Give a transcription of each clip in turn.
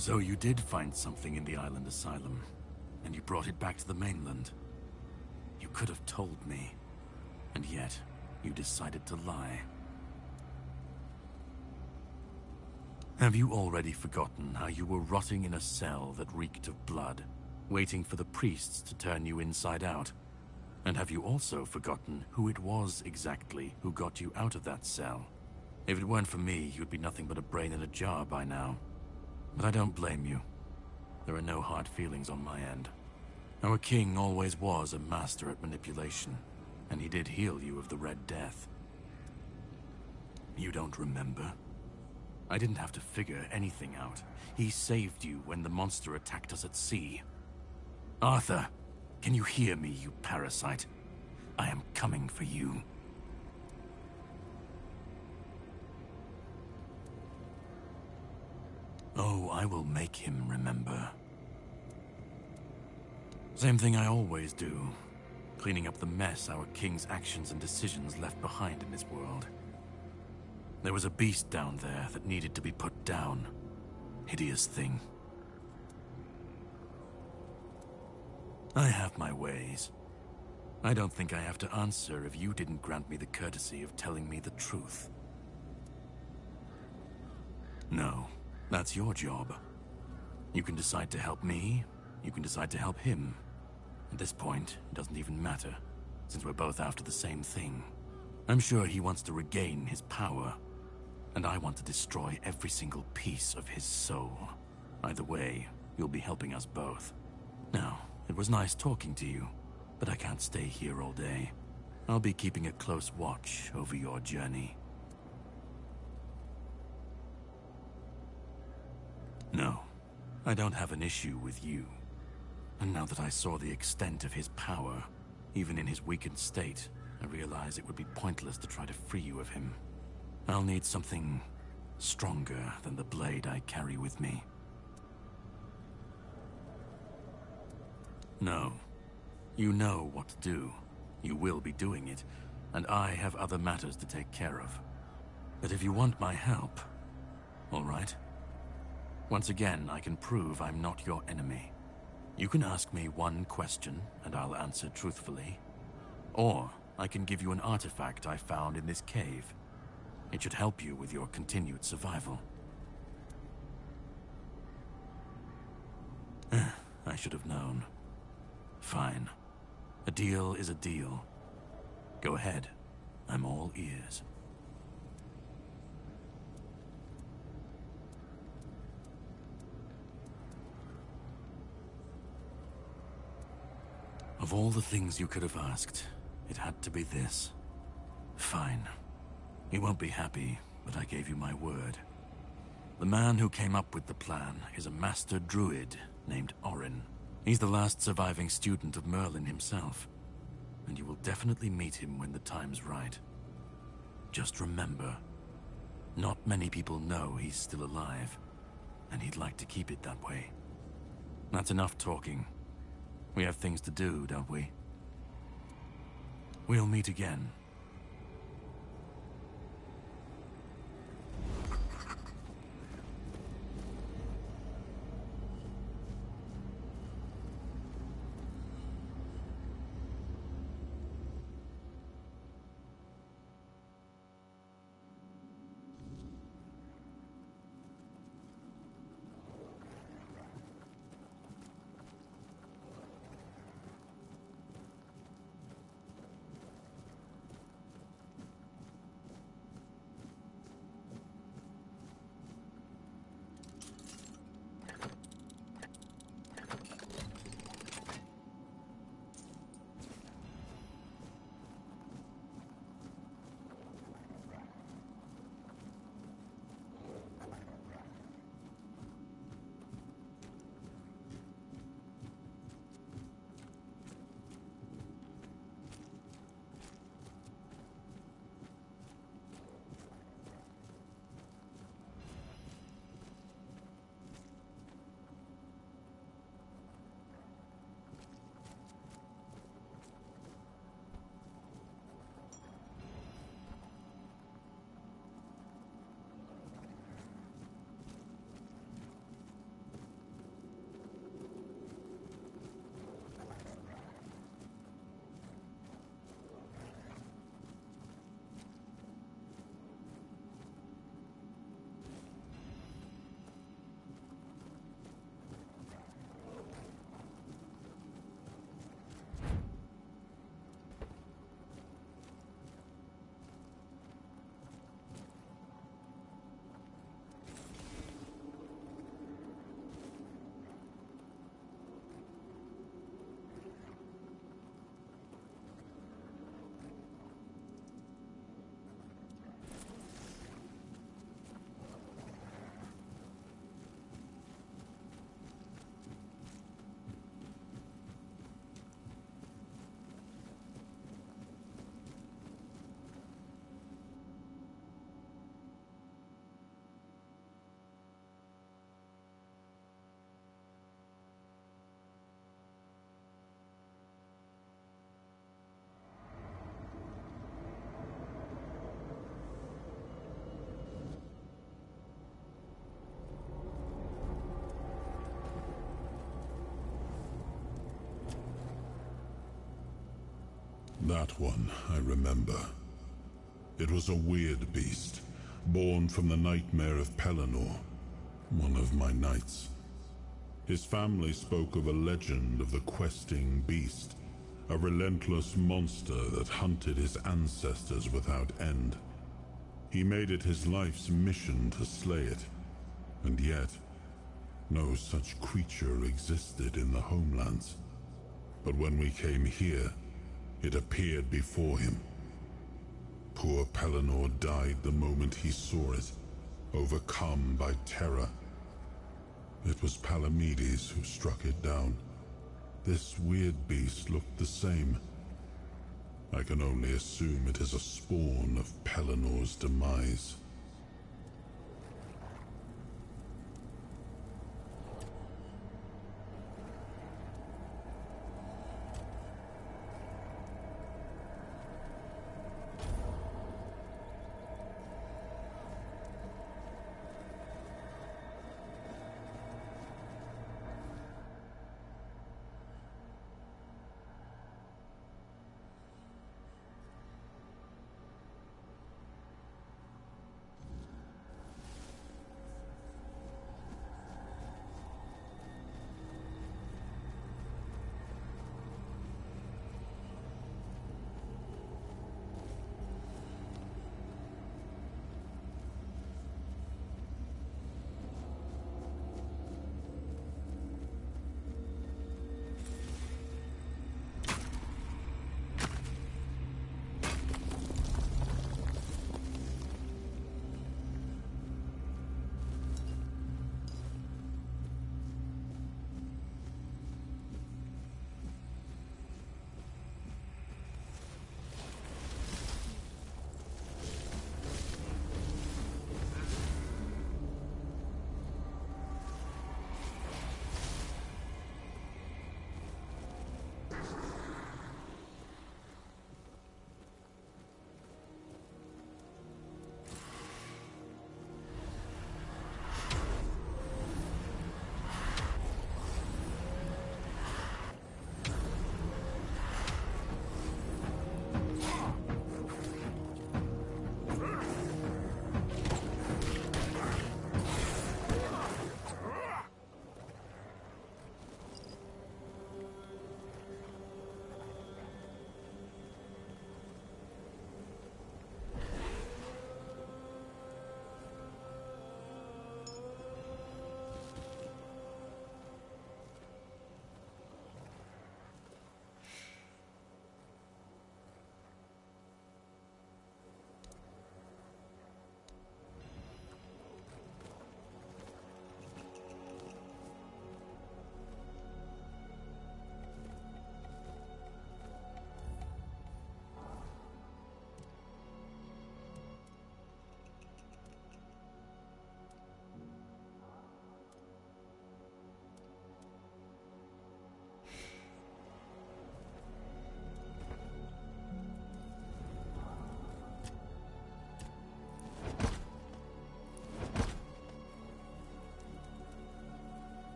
So you did find something in the island asylum, and you brought it back to the mainland. You could have told me, and yet you decided to lie. Have you already forgotten how you were rotting in a cell that reeked of blood, waiting for the priests to turn you inside out? And have you also forgotten who it was exactly who got you out of that cell? If it weren't for me, you'd be nothing but a brain in a jar by now. But I don't blame you. There are no hard feelings on my end. Our king always was a master at manipulation, and he did heal you of the Red Death. You don't remember? I didn't have to figure anything out. He saved you when the monster attacked us at sea. Arthur, can you hear me, you parasite? I am coming for you. Oh, I will make him remember. Same thing I always do. Cleaning up the mess our king's actions and decisions left behind in this world. There was a beast down there that needed to be put down. Hideous thing. I have my ways. I don't think I have to answer if you didn't grant me the courtesy of telling me the truth. No, that's your job. You can decide to help me, you can decide to help him. At this point, it doesn't even matter, since we're both after the same thing. I'm sure he wants to regain his power, and I want to destroy every single piece of his soul. Either way, you'll be helping us both. Now, it was nice talking to you, but I can't stay here all day. I'll be keeping a close watch over your journey. No, I don't have an issue with you. And now that I saw the extent of his power, even in his weakened state, I realize it would be pointless to try to free you of him. I'll need something stronger than the blade I carry with me. No. You know what to do. You will be doing it. and I have other matters to take care of. But if you want my help, all right. Once again, I can prove I'm not your enemy. You can ask me one question, and I'll answer truthfully. Or I can give you an artifact I found in this cave. It should help you with your continued survival. I should have known. Fine. A deal is a deal. Go ahead. I'm all ears. Of all the things you could have asked, it had to be this. Fine. You won't be happy, but I gave you my word. The man who came up with the plan is a master druid named Orin. He's the last surviving student of Merlin himself, and you will definitely meet him when the time's right. Just remember, not many people know he's still alive, and he'd like to keep it that way. That's enough talking. We have things to do, don't we? We'll meet again. That one, I remember. It was a weird beast, born from the nightmare of Pelennor, one of my knights. His family spoke of a legend of the questing beast, a relentless monster that hunted his ancestors without end. He made it his life's mission to slay it, and yet, no such creature existed in the homelands. But when we came here, it appeared before him. Poor Pelennor died the moment he saw it, overcome by terror. It was Palamedes who struck it down. This weird beast looked the same. I can only assume it is a spawn of Pellennor's demise.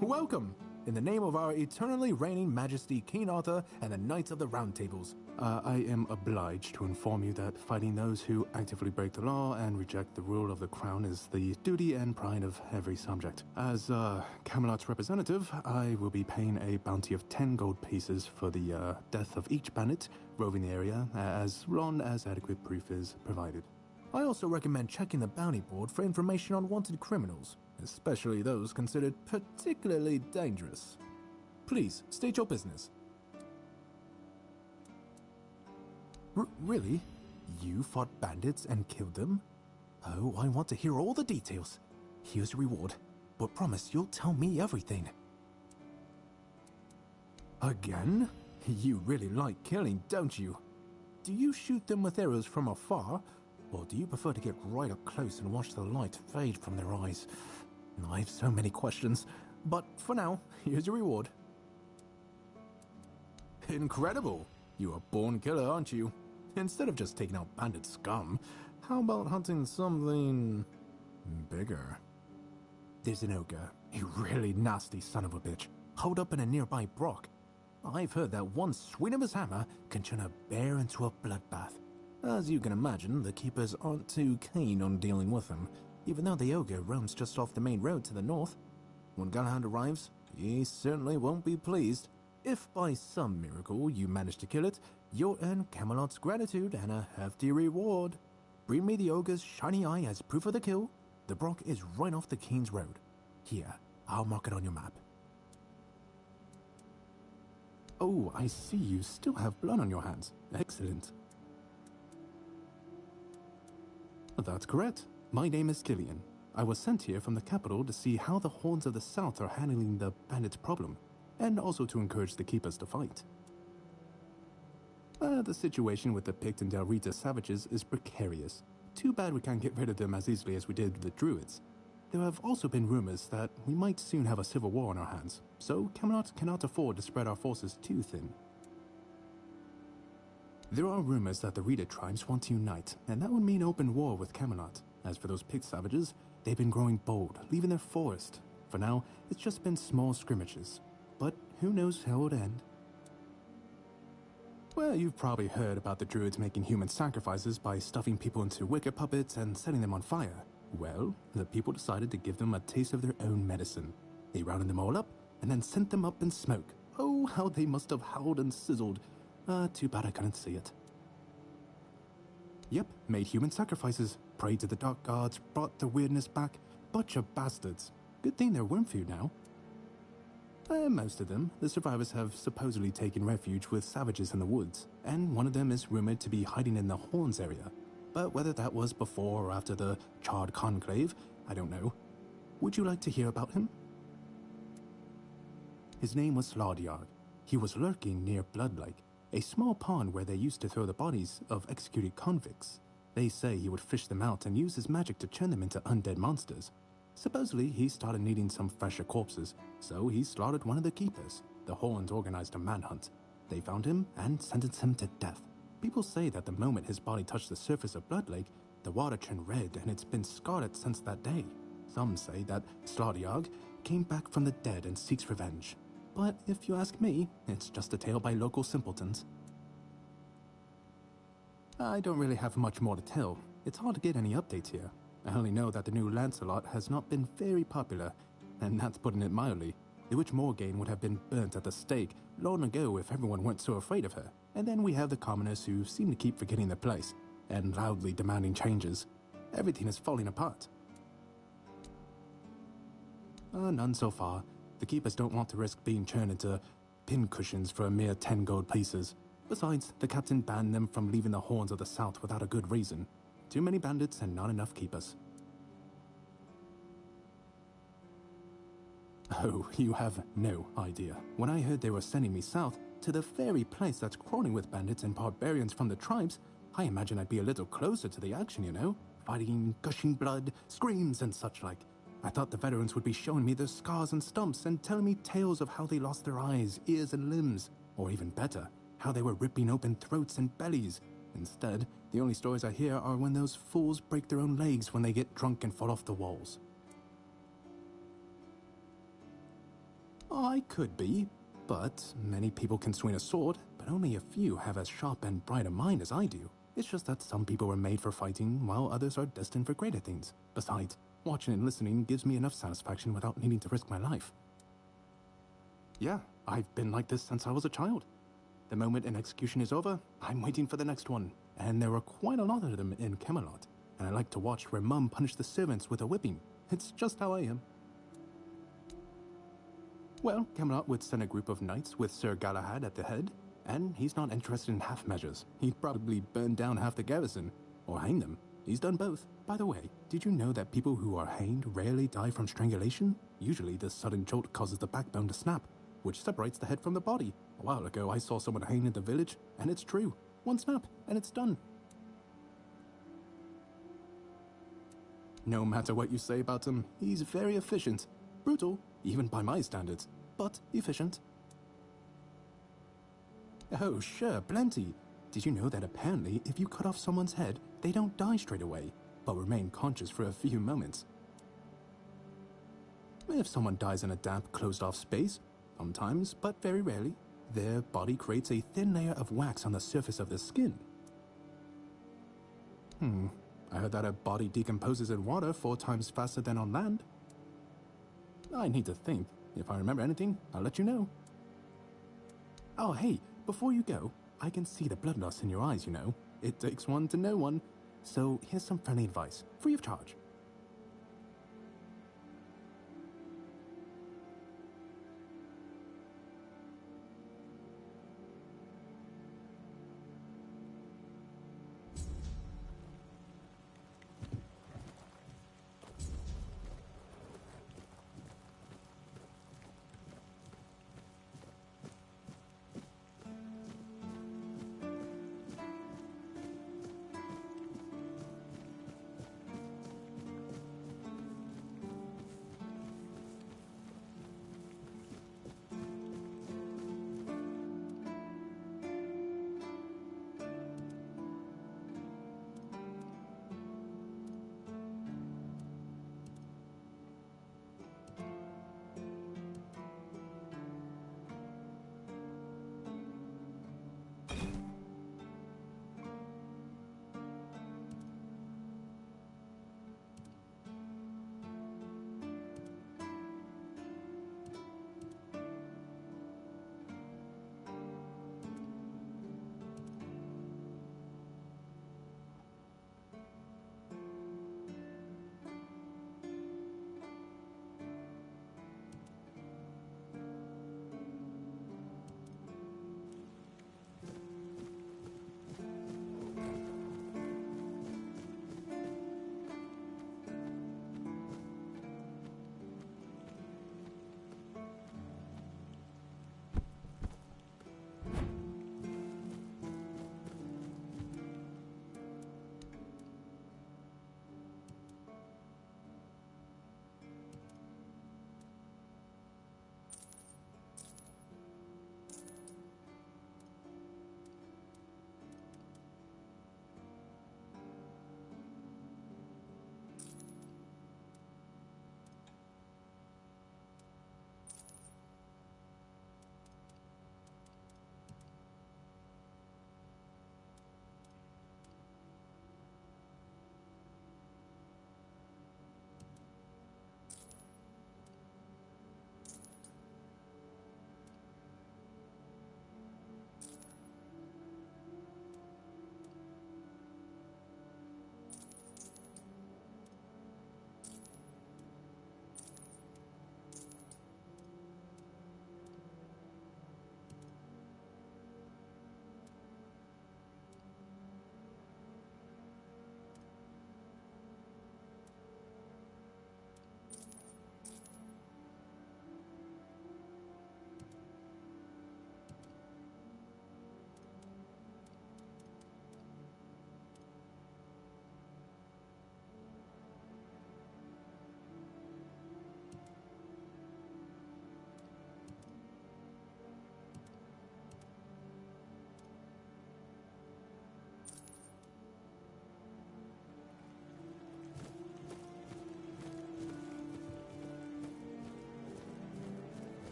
Welcome! In the name of our eternally reigning Majesty King Arthur and the Knights of the Round Tables. I am obliged to inform you that fighting those who actively break the law and reject the rule of the crown is the duty and pride of every subject. As Camelot's representative, I will be paying a bounty of 10 gold pieces for the death of each bandit roving the area, as long as adequate proof is provided. I also recommend checking the bounty board for information on wanted criminals, especially those considered particularly dangerous. Please, state your business. Really? You fought bandits and killed them? Oh, I want to hear all the details. Here's your reward, but promise you'll tell me everything. Again? You really like killing, don't you? Do you shoot them with arrows from afar, or do you prefer to get right up close and watch the light fade from their eyes? I have so many questions, but for now, here's your reward. Incredible! You're a born killer, aren't you? Instead of just taking out bandit scum, how about hunting something bigger? There's an ogre, a really nasty son of a bitch, holed up in a nearby brook. I've heard that one swing of his hammer can turn a bear into a bloodbath. As you can imagine, the keepers aren't too keen on dealing with him, even though the ogre roams just off the main road to the north. When Galahad arrives, he certainly won't be pleased. If by some miracle you manage to kill it, you'll earn Camelot's gratitude and a hefty reward. Bring me the ogre's shiny eye as proof of the kill. The brook is right off the King's Road. Here, I'll mark it on your map. Oh, I see you still have blood on your hands. Excellent. That's correct. My name is Killian. I was sent here from the capital to see how the horns of the south are handling the bandit problem, and also to encourage the keepers to fight. The situation with the Pict and Del Rita savages is precarious. Too bad we can't get rid of them as easily as we did the Druids. There have also been rumors that we might soon have a civil war on our hands, so Camelot cannot afford to spread our forces too thin. There are rumors that the Rita tribes want to unite, and that would mean open war with Camelot. As for those Pict savages, they've been growing bold, leaving their forest. For now, it's just been small scrimmages. But who knows how it would end? Well, you've probably heard about the Druids making human sacrifices by stuffing people into wicker puppets and setting them on fire. Well, the people decided to give them a taste of their own medicine. They rounded them all up and then sent them up in smoke. Oh, how they must have howled and sizzled. Too bad I couldn't see it. Yep, made human sacrifices, prayed to the dark gods, brought the weirdness back. Bunch of bastards. Good thing they're worm food now. Most of them, the survivors have supposedly taken refuge with savages in the woods, and one of them is rumored to be hiding in the Horns area. But whether that was before or after the Charred Conclave, I don't know. Would you like to hear about him? His name was Slaudyard. He was lurking near Blood Lake, a small pond where they used to throw the bodies of executed convicts. They say he would fish them out and use his magic to turn them into undead monsters. Supposedly, he started needing some fresher corpses, so he slaughtered one of the keepers. The Horns organized a manhunt. They found him and sentenced him to death. People say that the moment his body touched the surface of Blood Lake, the water turned red and it's been scarred since that day. Some say that Slaudyard came back from the dead and seeks revenge. But if you ask me, it's just a tale by local simpletons. I don't really have much more to tell. It's hard to get any updates here. I only know that the new Lancelot has not been very popular, and that's putting it mildly. The Witch Morgaine would have been burnt at the stake long ago if everyone weren't so afraid of her. And then we have the commoners who seem to keep forgetting their place, and loudly demanding changes. Everything is falling apart. None so far. The keepers don't want to risk being turned into pincushions for a mere 10 gold pieces. Besides, the captain banned them from leaving the Horns of the South without a good reason. Too many bandits and not enough keepers. Oh, you have no idea. When I heard they were sending me south, to the very place that's crawling with bandits and barbarians from the tribes, I imagined I'd be a little closer to the action, you know? Fighting, gushing blood, screams and such like. I thought the veterans would be showing me their scars and stumps and telling me tales of how they lost their eyes, ears and limbs. Or even better, how they were ripping open throats and bellies. Instead, the only stories I hear are when those fools break their own legs when they get drunk and fall off the walls. I could be, but many people can swing a sword, but only a few have as sharp and bright a mind as I do. It's just that some people were made for fighting, while others are destined for greater things. Besides, watching and listening gives me enough satisfaction without needing to risk my life. Yeah, I've been like this since I was a child. The moment an execution is over, I'm waiting for the next one. And there are quite a lot of them in Camelot. And I like to watch where Mum punished the servants with a whipping. It's just how I am. Well, Camelot would send a group of knights with Sir Galahad at the head, and he's not interested in half measures. He'd probably burn down half the garrison, or hang them. He's done both. By the way, did you know that people who are hanged rarely die from strangulation? Usually the sudden jolt causes the backbone to snap, which separates the head from the body. A while ago I saw someone hanged in the village, and it's true. One snap, and it's done. No matter what you say about him, he's very efficient. Brutal, even by my standards, but efficient. Oh, sure, plenty. Did you know that apparently if you cut off someone's head, they don't die straight away, but remain conscious for a few moments? If someone dies in a damp, closed-off space, sometimes, but very rarely, their body creates a thin layer of wax on the surface of the skin. I heard that a body decomposes in water 4 times faster than on land. I need to think. If I remember anything, I'll let you know. Oh, hey, before you go, I can see the bloodlust in your eyes, you know. It takes one to know one. So here's some friendly advice, free of charge.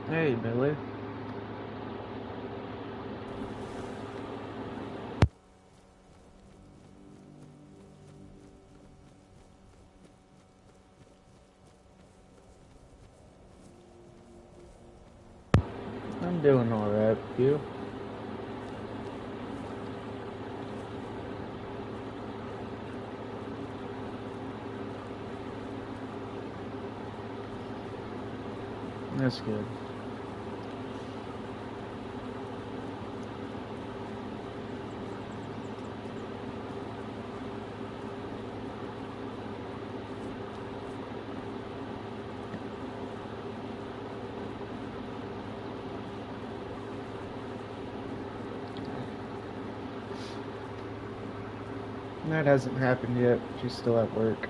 Hey, Billy. I'm doing alright, you? That's good. That hasn't happened yet. She's still at work.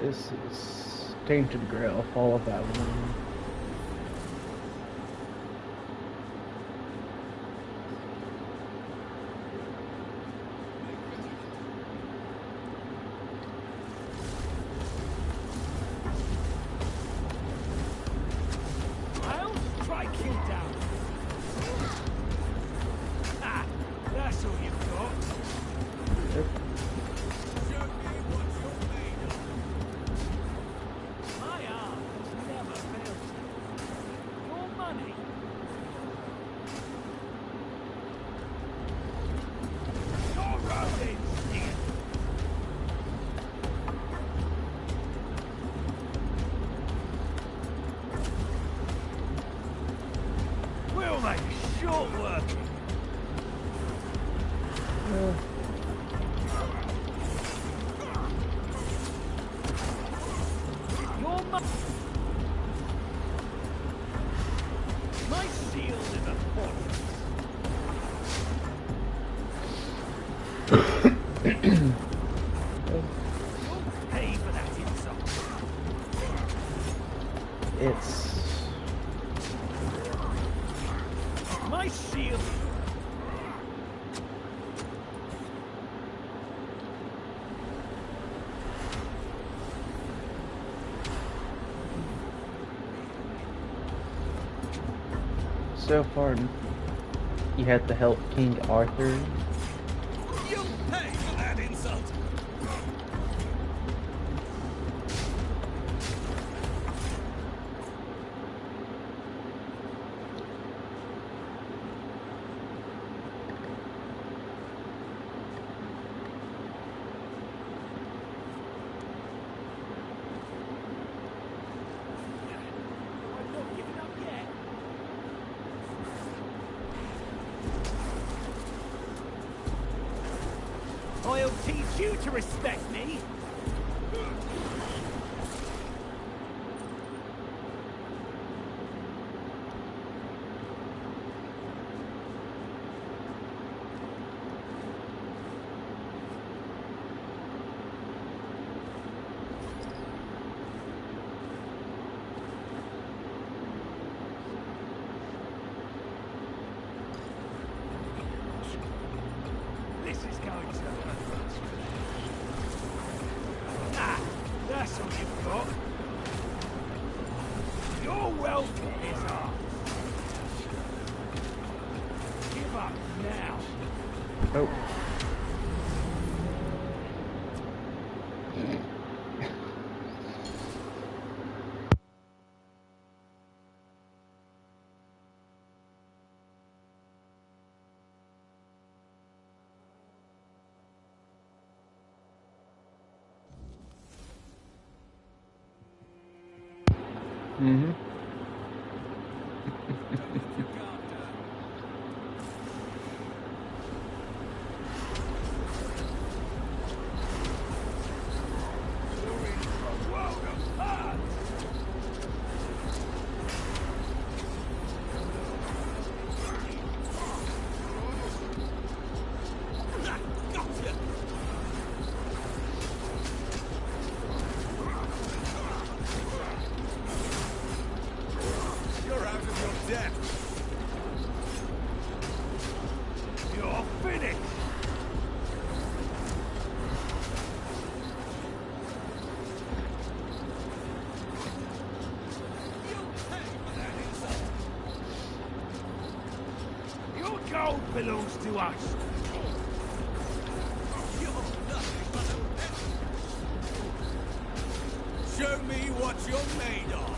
This is Tainted Grail, Fall of Babylon. I'll strike you down. Ah, that's all you've got. Yep. My arm has never failed you. Your money. Your rodents here. We'll make short work. Your money. My shield is a fortress. You'll pay for that insult. It's My shield. so far you had to help King Arthur. You'll pay for that insult. I'm not giving up yet. I'll teach you to respect me. This is going to hurt. Ah, that's all you've got. Your welcome is ours. Give up now. Oh. Mm-hmm. You're out of your depth. You're finished. Your gold belongs to us. You're nothing but a peasant. Show me what you're made of.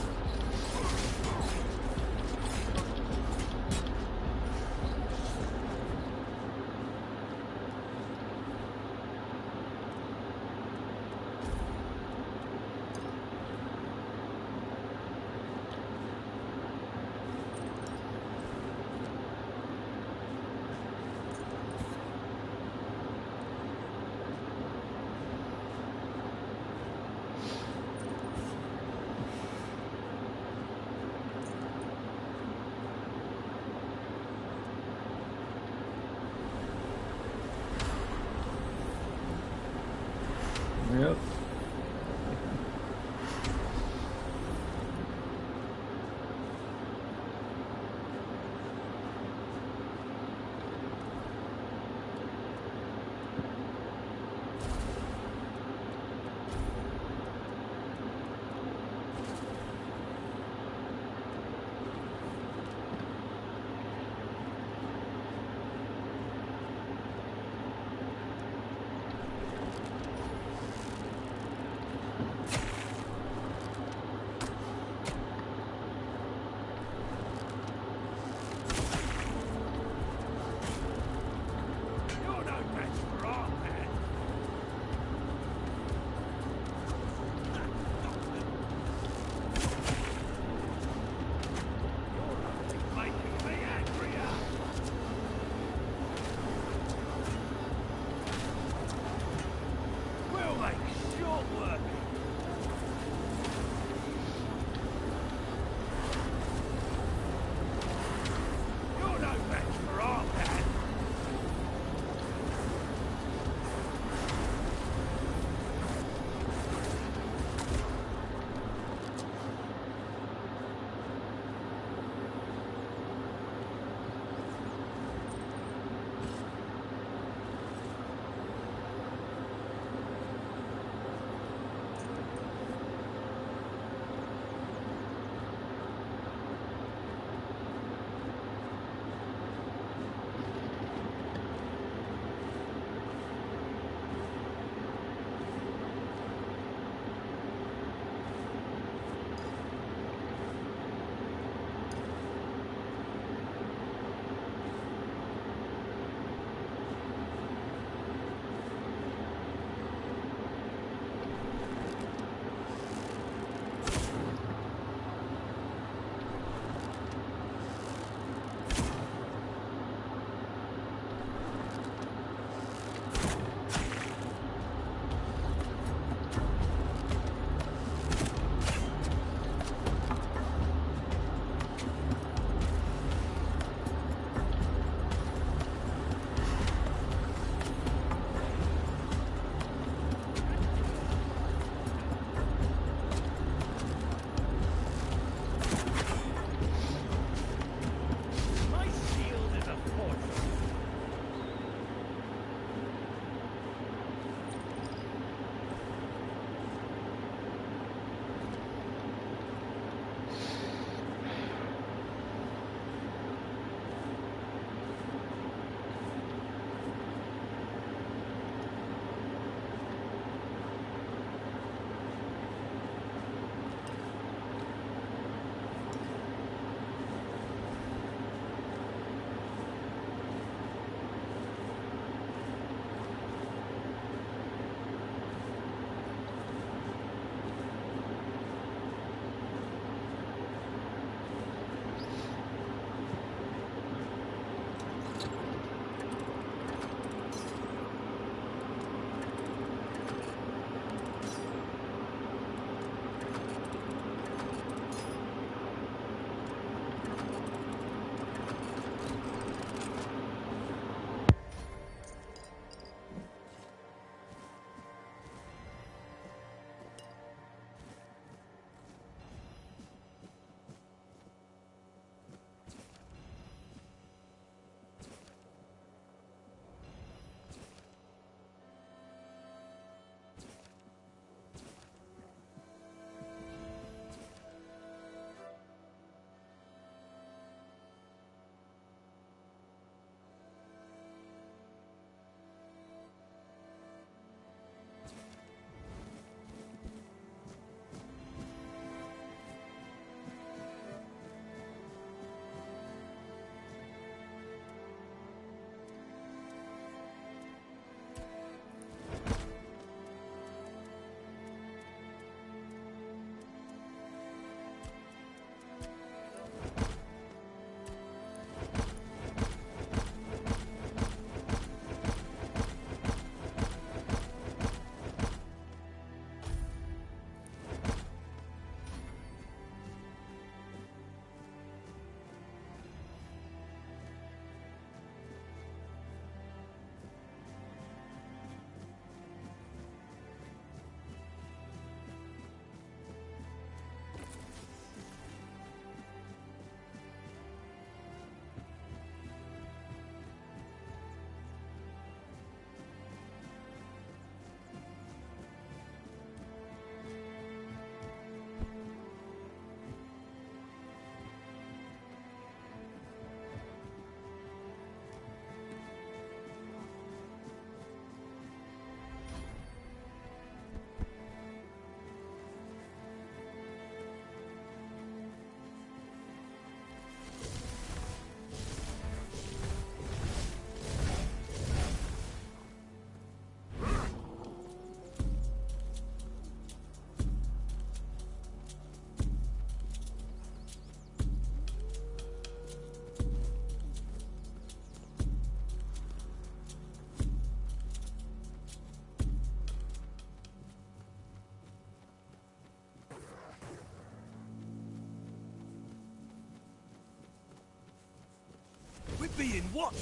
being watched!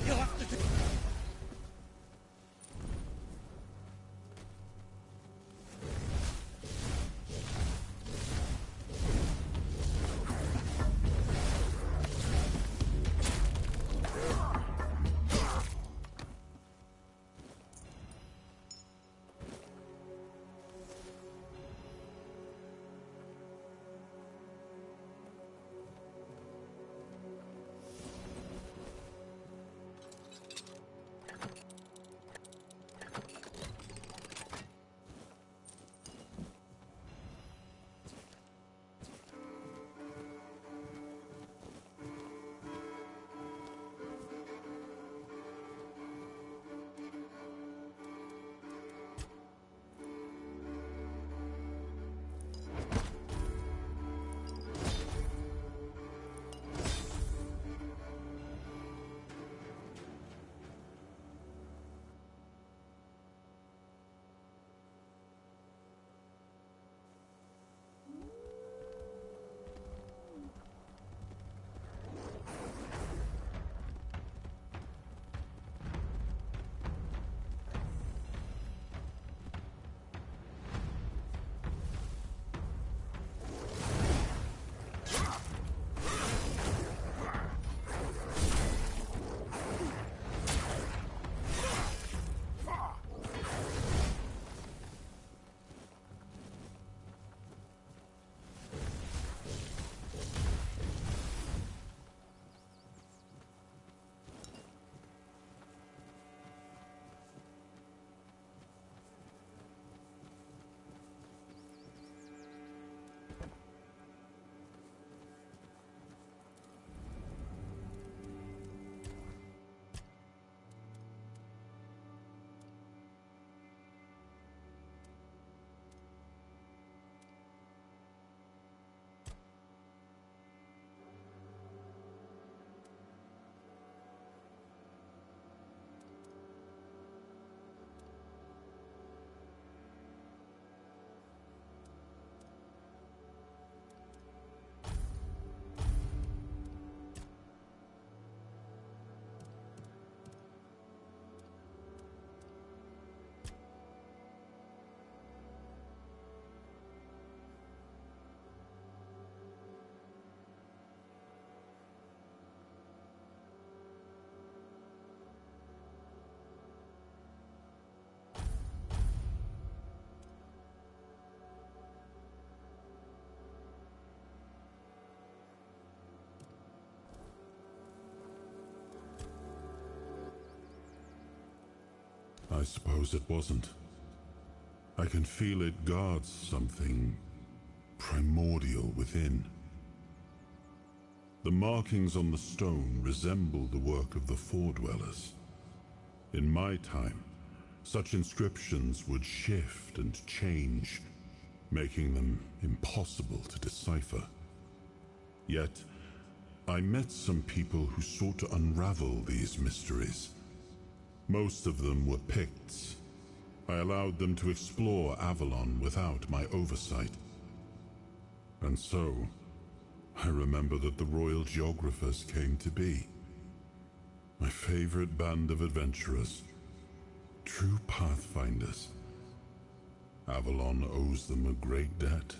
You'll have to do... I suppose it wasn't. I can feel it guards something primordial within. The markings on the stone resemble the work of the Foredwellers. In my time, such inscriptions would shift and change, making them impossible to decipher. Yet, I met some people who sought to unravel these mysteries. Most of them were Picts. I allowed them to explore Avalon without my oversight. And so, I remember that the Royal Geographers came to be. My favorite band of adventurers. True pathfinders. Avalon owes them a great debt.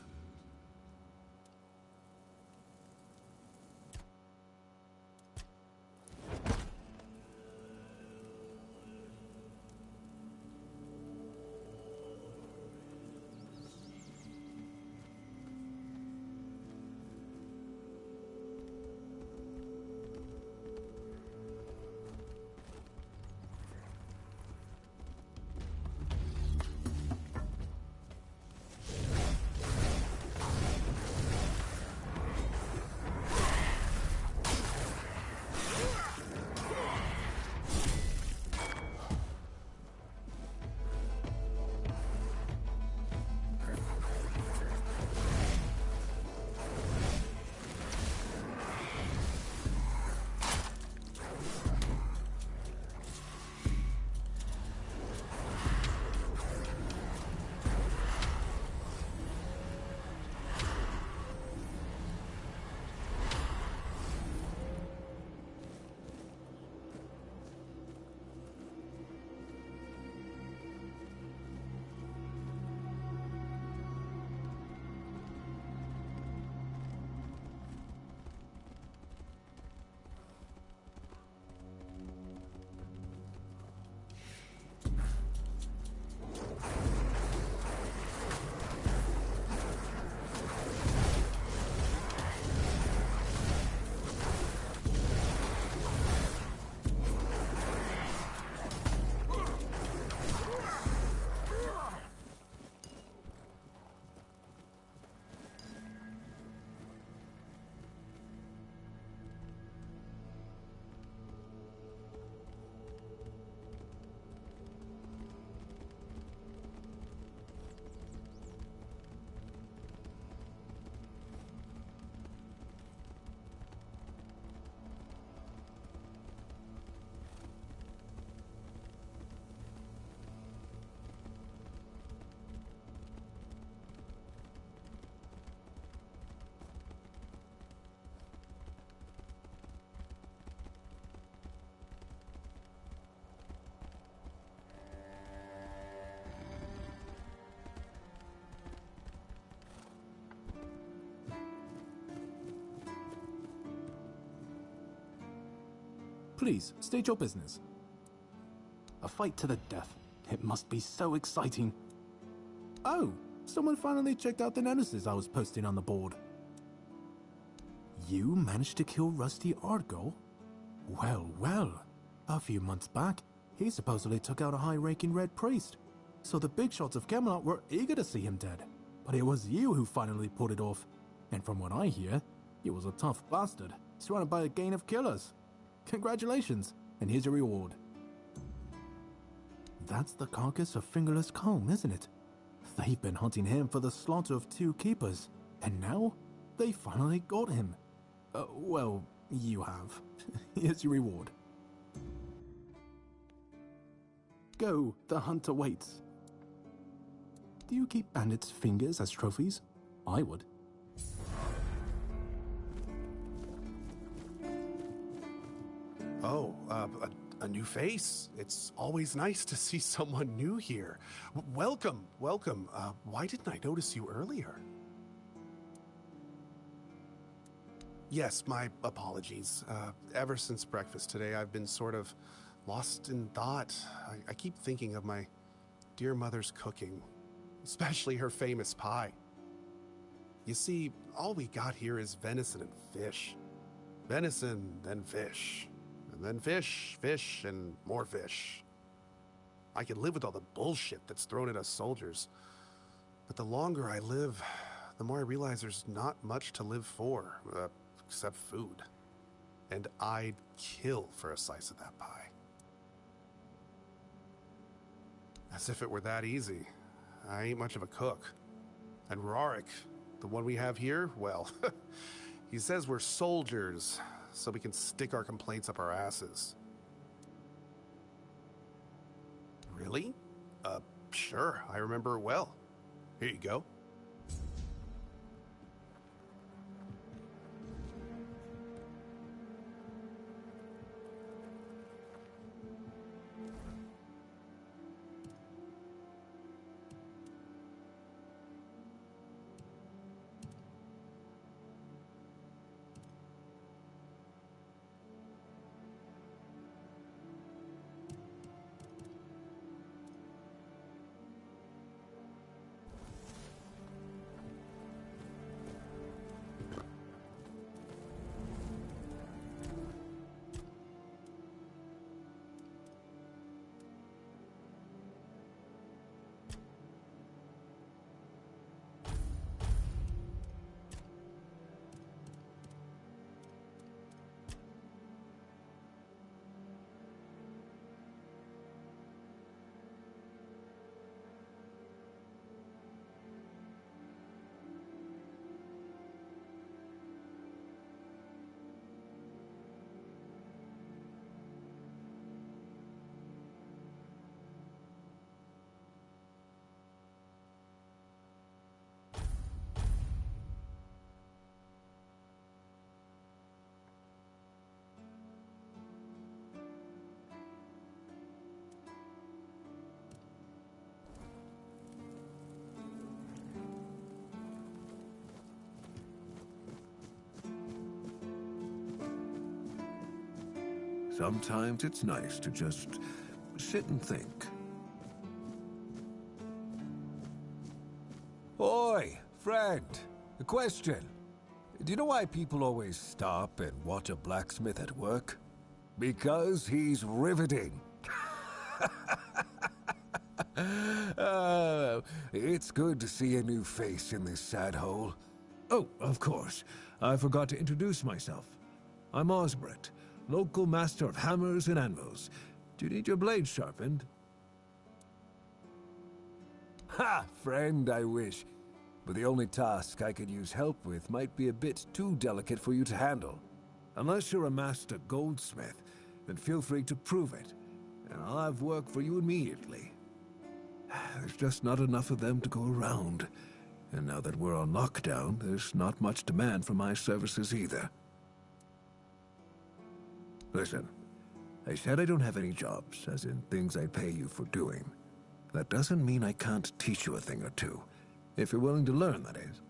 Please, state your business. A fight to the death. It must be so exciting. Oh, someone finally checked out the notices I was posting on the board. You managed to kill Rusty Ardgol? Well, well. A few months back, he supposedly took out a high-ranking red priest. So the big shots of Camelot were eager to see him dead. But it was you who finally pulled it off. And from what I hear, he was a tough bastard, surrounded by a gang of killers. Congratulations, and here's your reward. That's the carcass of Fingerless Comb, isn't it? They've been hunting him for the slaughter of 2 keepers, and now they finally got him. Well, you have. Here's your reward. Go, the hunter waits. Do you keep bandits' fingers as trophies? I would. Oh, a new face. It's always nice to see someone new here. Welcome, welcome. Why didn't I notice you earlier? Yes, my apologies. Ever since breakfast today, I've been sort of lost in thought. I keep thinking of my dear mother's cooking, especially her famous pie. You see, all we got here is venison and fish. Venison, then fish. And then fish, fish, and more fish. I can live with all the bullshit that's thrown at us soldiers. But the longer I live, the more I realize there's not much to live for, except food. And I'd kill for a slice of that pie. As if it were that easy. I ain't much of a cook. And Rorik, the one we have here, well, he says we're soldiers, so we can stick our complaints up our asses. Really? Sure, I remember it well. Here you go. Sometimes it's nice to just sit and think. Oi, friend, a question. Do you know why people always stop and watch a blacksmith at work? Because he's riveting. It's good to see a new face in this sad hole. Oh, of course. I forgot to introduce myself. I'm Osbert, local master of hammers and anvils. Do you need your blade sharpened? Ha! Friend, I wish. But the only task I could use help with might be a bit too delicate for you to handle. Unless you're a master goldsmith, then feel free to prove it, and I'll have work for you immediately. There's just not enough of them to go around, and now that we're on lockdown, there's not much demand for my services either. Listen, I said I don't have any jobs, as in things I pay you for doing. That doesn't mean I can't teach you a thing or two, if you're willing to learn, that is.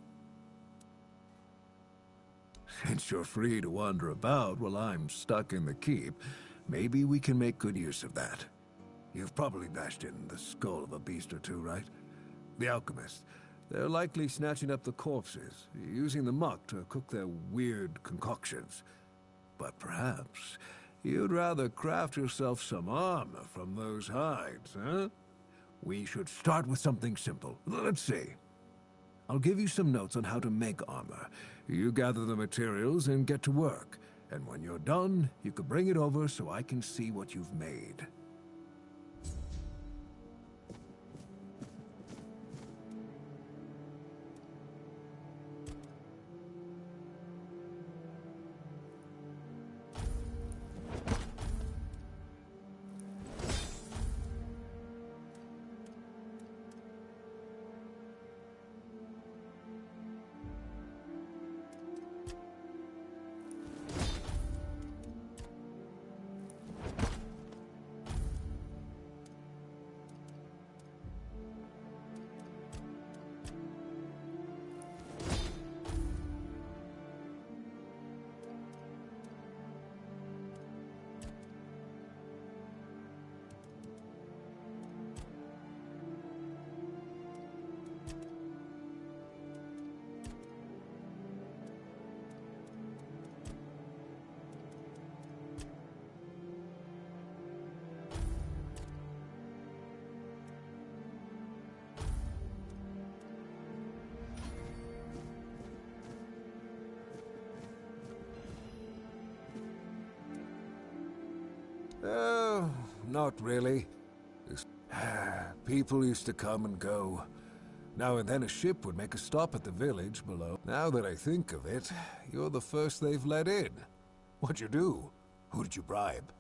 Since you're free to wander about while I'm stuck in the keep, maybe we can make good use of that. You've probably bashed in the skull of a beast or two, right? The alchemists. They're likely snatching up the corpses, using the muck to cook their weird concoctions. But perhaps you'd rather craft yourself some armor from those hides, huh? We should start with something simple. Let's see. I'll give you some notes on how to make armor. You gather the materials and get to work. And when you're done, you can bring it over so I can see what you've made. Oh, not really. People used to come and go. Now and then a ship would make a stop at the village below. Now that I think of it, you're the first they've let in. What'd you do? Who did you bribe?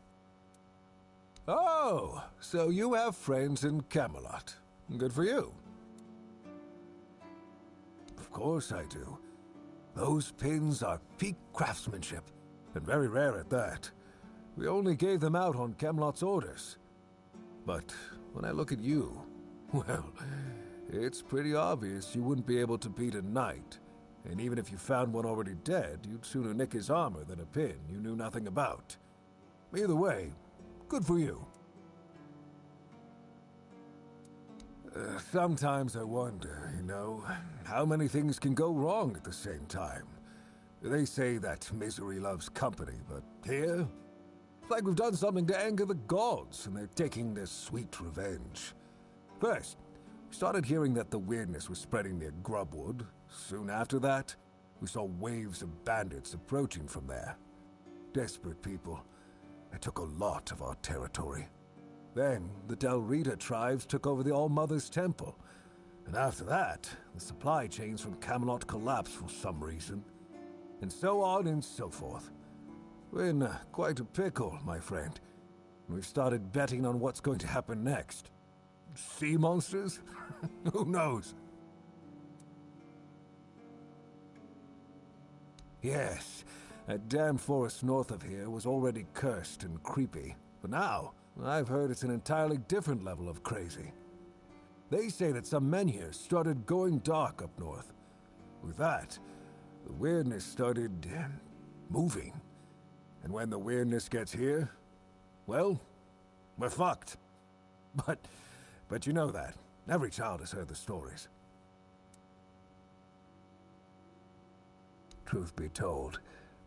Oh, so you have friends in Camelot. Good for you. Of course I do. Those pins are peak craftsmanship, and very rare at that. We only gave them out on Camelot's orders. But when I look at you, well, it's pretty obvious you wouldn't be able to beat a knight. And even if you found one already dead, you'd sooner nick his armor than a pin you knew nothing about. Either way, good for you. Sometimes I wonder, how many things can go wrong at the same time. They say that misery loves company, but here, it's like we've done something to anger the gods, and they're taking their sweet revenge. First, we started hearing that the weirdness was spreading near Grubwood. Soon after that, we saw waves of bandits approaching from there. Desperate people. They took a lot of our territory. Then, the Del Rita tribes took over the All-Mother's Temple. And after that, the supply chains from Camelot collapsed for some reason. And so on and so forth. We're in quite a pickle, my friend. We've started betting on what's going to happen next. Sea monsters? Who knows? Yes, that damn forest north of here was already cursed and creepy. But now, I've heard it's an entirely different level of crazy. They say that some men here started going dark up north. With that, the weirdness started moving. And when the weirdness gets here, well, we're fucked. But you know that. Every child has heard the stories. Truth be told,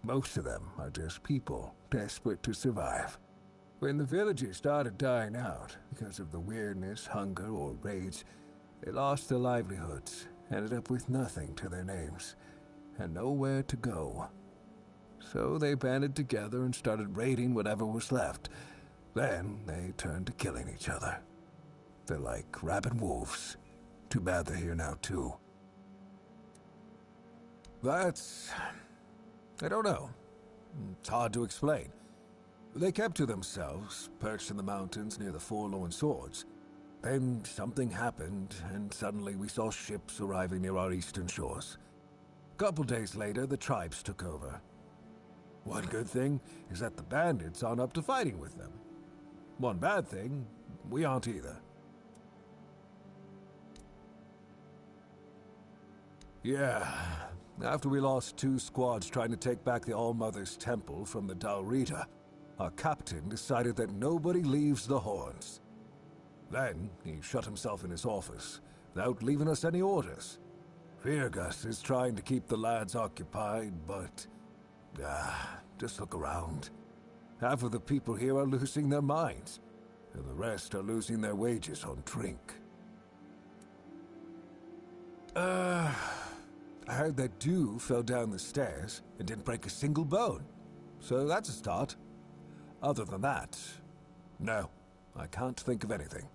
most of them are just people desperate to survive. When the villagers started dying out because of the weirdness, hunger, or raids, they lost their livelihoods, ended up with nothing to their names, and nowhere to go. So they banded together and started raiding whatever was left. Then they turned to killing each other. They're like rabid wolves. Too bad they're here now, too. I don't know. It's hard to explain. They kept to themselves, perched in the mountains near the Forlorn Swords. Then something happened, and suddenly we saw ships arriving near our eastern shores. A couple days later, the tribes took over. One good thing is that the bandits aren't up to fighting with them. One bad thing, we aren't either. Yeah, after we lost 2 squads trying to take back the All-Mother's Temple from the Dal Rita, our captain decided that nobody leaves the Horns. Then he shut himself in his office, without leaving us any orders. Virgus is trying to keep the lads occupied, but... just look around. Half of the people here are losing their minds, and the rest are losing their wages on drink. I heard that Dew fell down the stairs and didn't break a single bone. So that's a start. Other than that, no, I can't think of anything.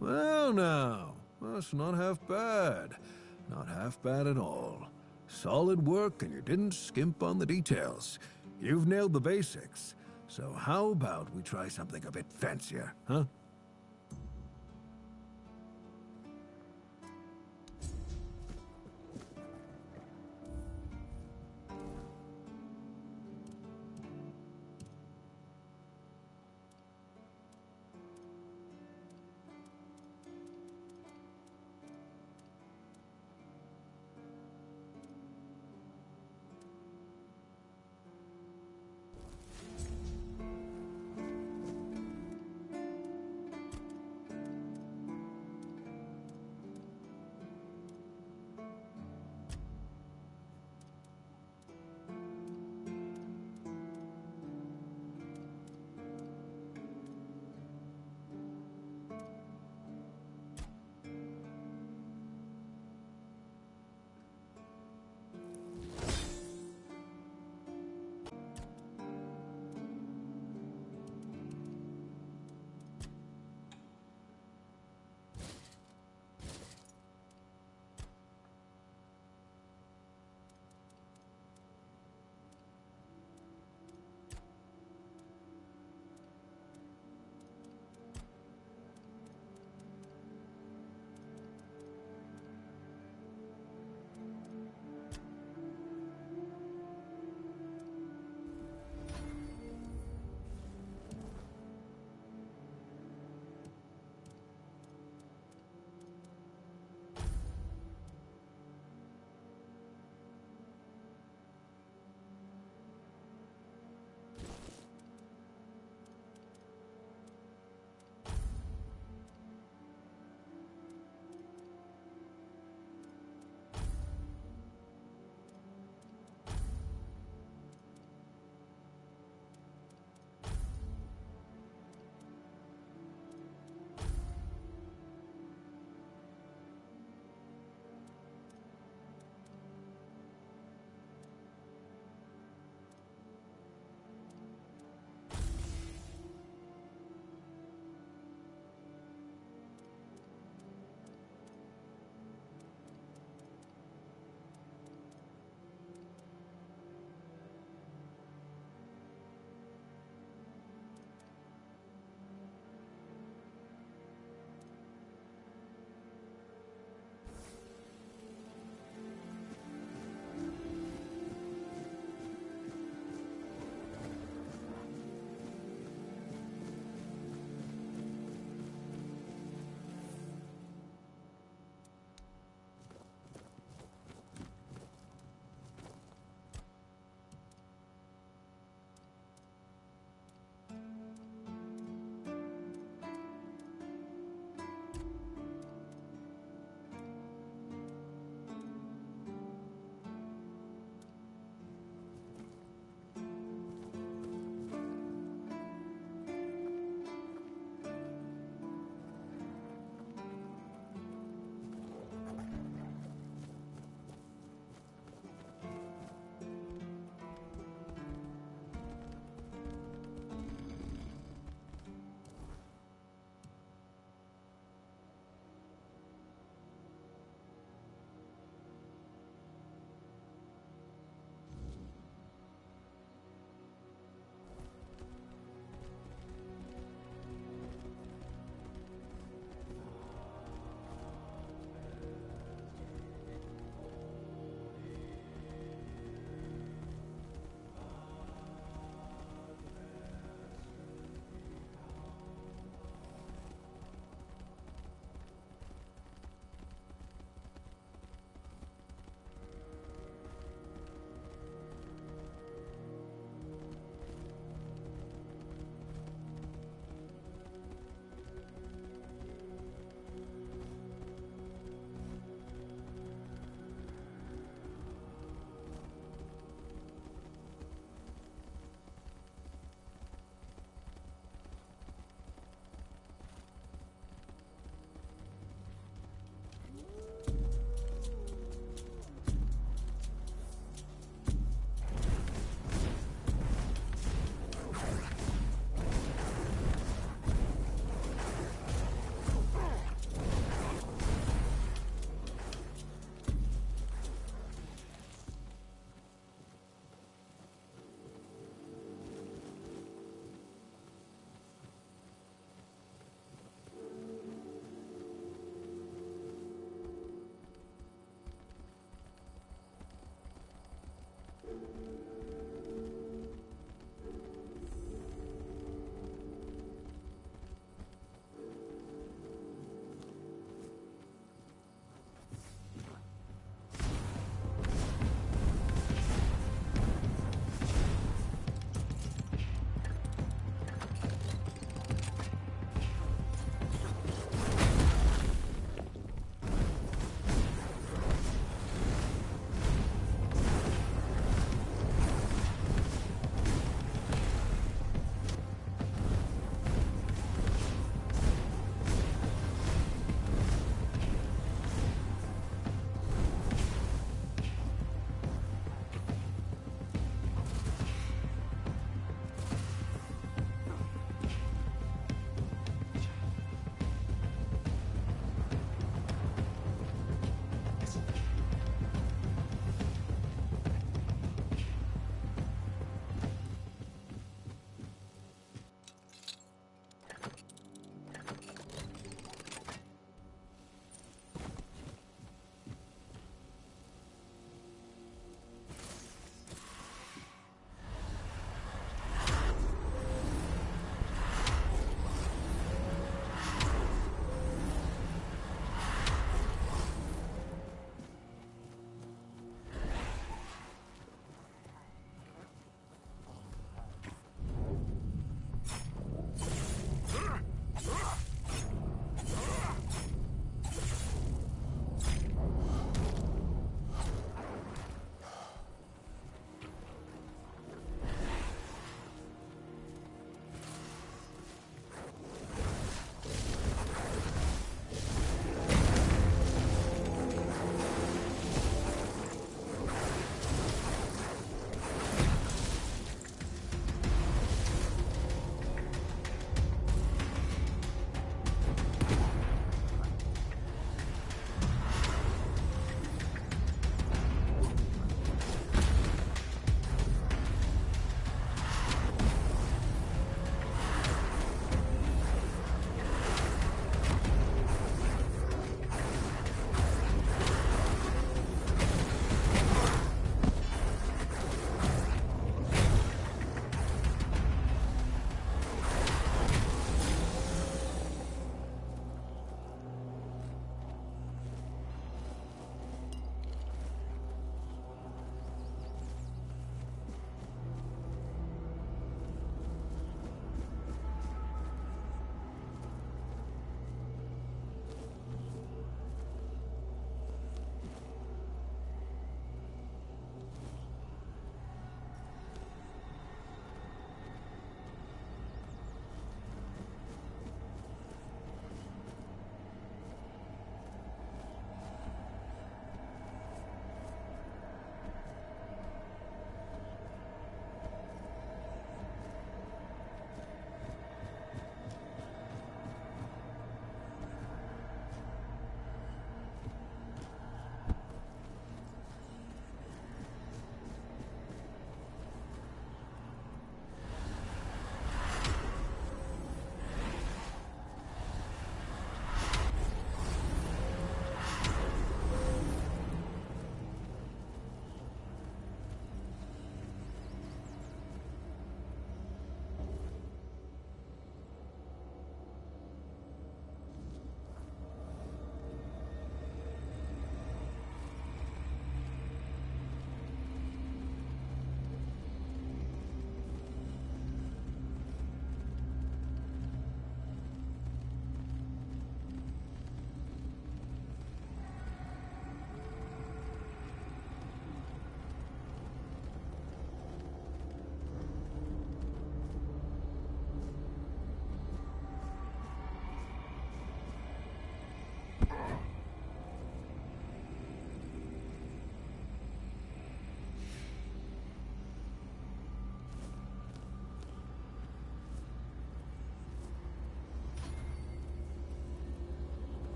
Well now, that's not half bad. Not half bad at all. Solid work and you didn't skimp on the details. You've nailed the basics. So how about we try something a bit fancier, huh?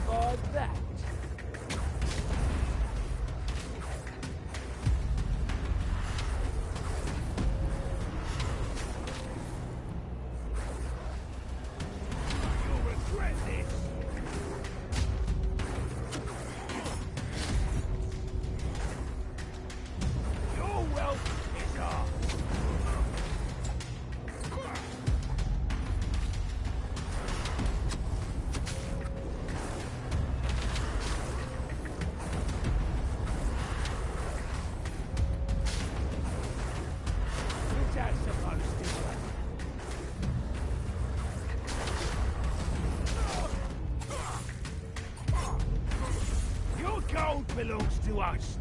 by that. You'll regret this. Your wealth is ours. Who's that supposed to be? Your gold belongs to us.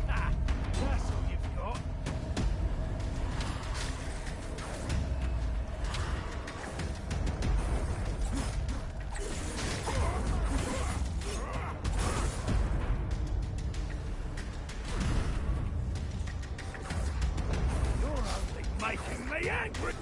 Ah, that's all you've got. You're only making me angry.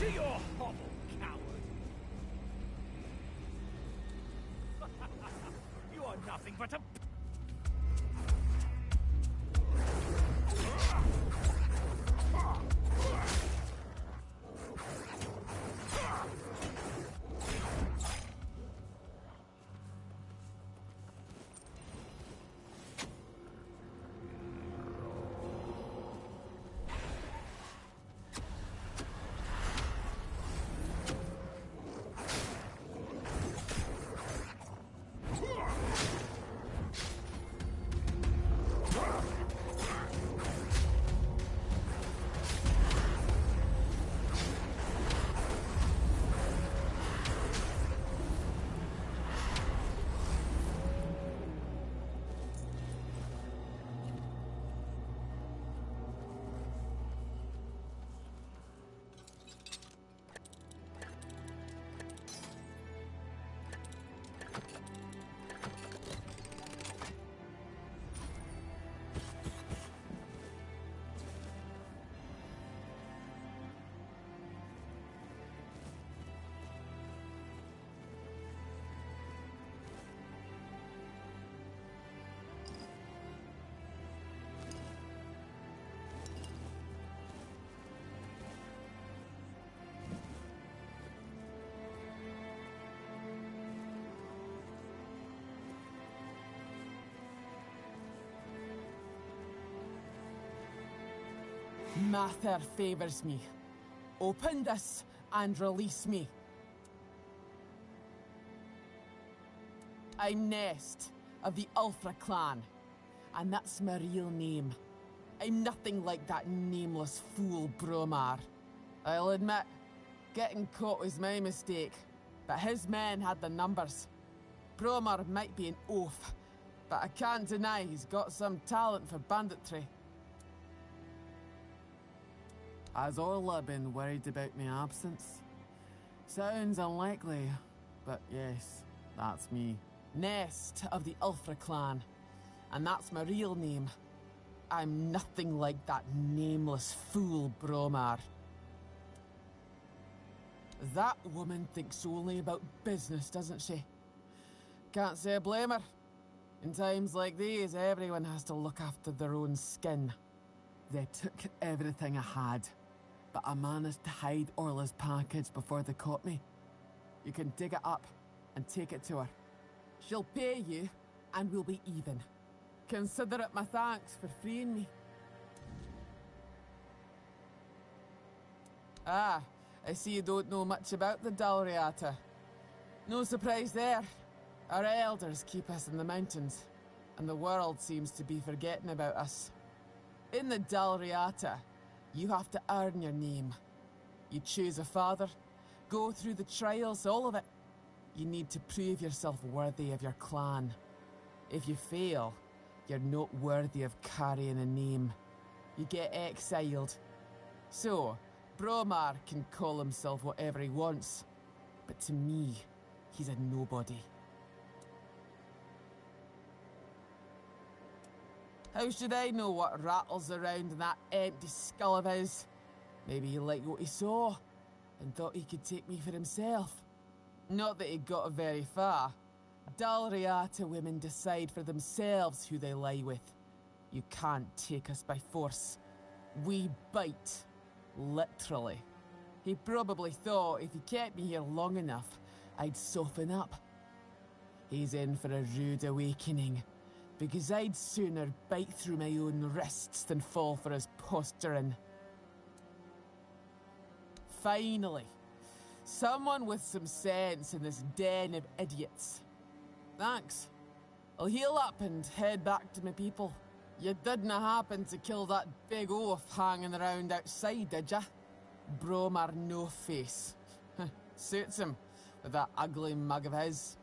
To your hovel, coward! You are nothing but a... Mather favours me. Open this and release me. I'm Nest of the Ulfra clan, and that's my real name. I'm nothing like that nameless fool Bromar. I'll admit, getting caught was my mistake, but his men had the numbers. Bromar might be an oaf, but I can't deny he's got some talent for banditry. Has Orla been worried about my absence? Sounds unlikely, but yes, that's me. Nest of the Ulfra clan, and that's my real name. I'm nothing like that nameless fool Bromar. That woman thinks only about business, doesn't she? Can't say I blame her. In times like these, everyone has to look after their own skin. They took everything I had, but I managed to hide Orla's package before they caught me. You can dig it up and take it to her. She'll pay you, and we'll be even. Consider it my thanks for freeing me. Ah, I see you don't know much about the Dalriata. No surprise there. Our elders keep us in the mountains, and the world seems to be forgetting about us. In the Dalriata, you have to earn your name. You choose a father, go through the trials, all of it. You need to prove yourself worthy of your clan. If you fail, you're not worthy of carrying a name. You get exiled. So, Bromar can call himself whatever he wants, but to me, he's a nobody. How should I know what rattles around in that empty skull of his? Maybe he liked what he saw, and thought he could take me for himself. Not that he got very far. Dalriata women decide for themselves who they lie with. You can't take us by force. We bite. Literally. He probably thought if he kept me here long enough, I'd soften up. He's in for a rude awakening, because I'd sooner bite through my own wrists than fall for his posturing. Finally, someone with some sense in this den of idiots. Thanks. I'll heal up and head back to my people. You didn't happen to kill that big oaf hanging around outside, did ya? Bromar no face. Suits him, with that ugly mug of his.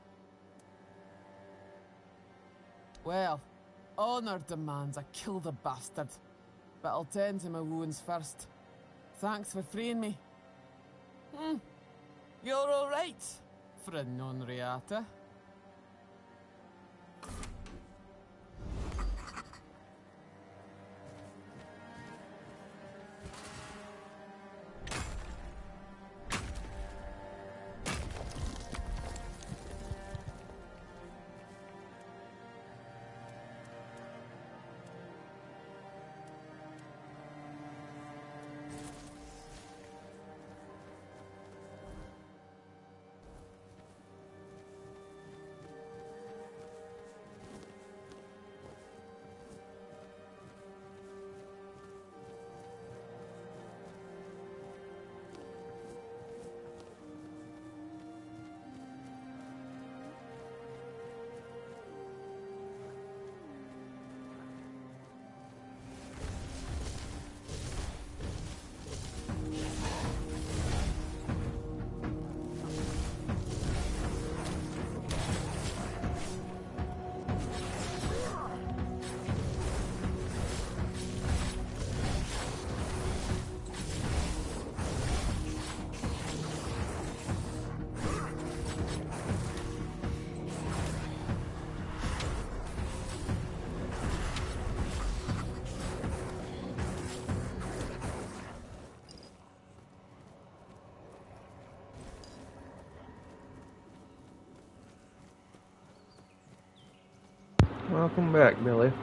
Well, honour demands I kill the bastard, but I'll tend to my wounds first. Thanks for freeing me. You're alright, for a non-reata. Welcome back, Billy.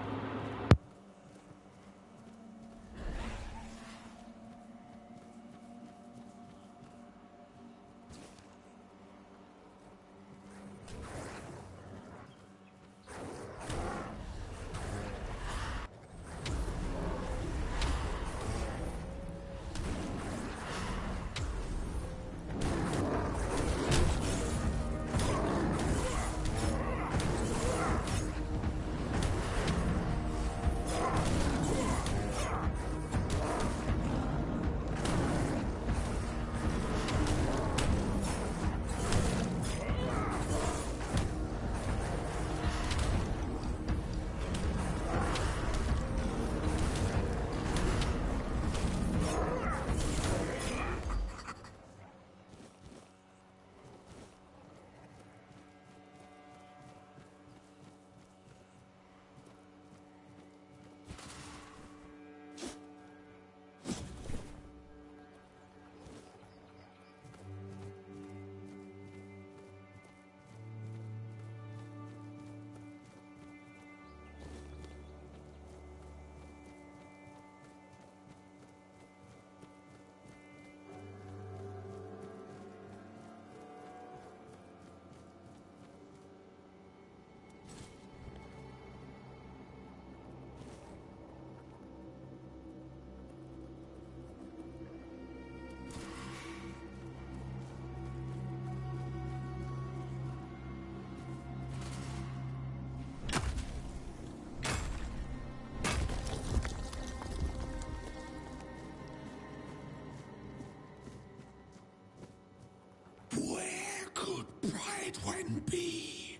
Where could Brightwen be?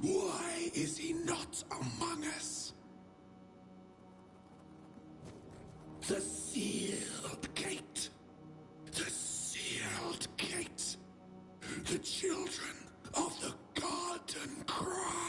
Why is he not among us? The sealed gate. The sealed gate. The children of the garden cry.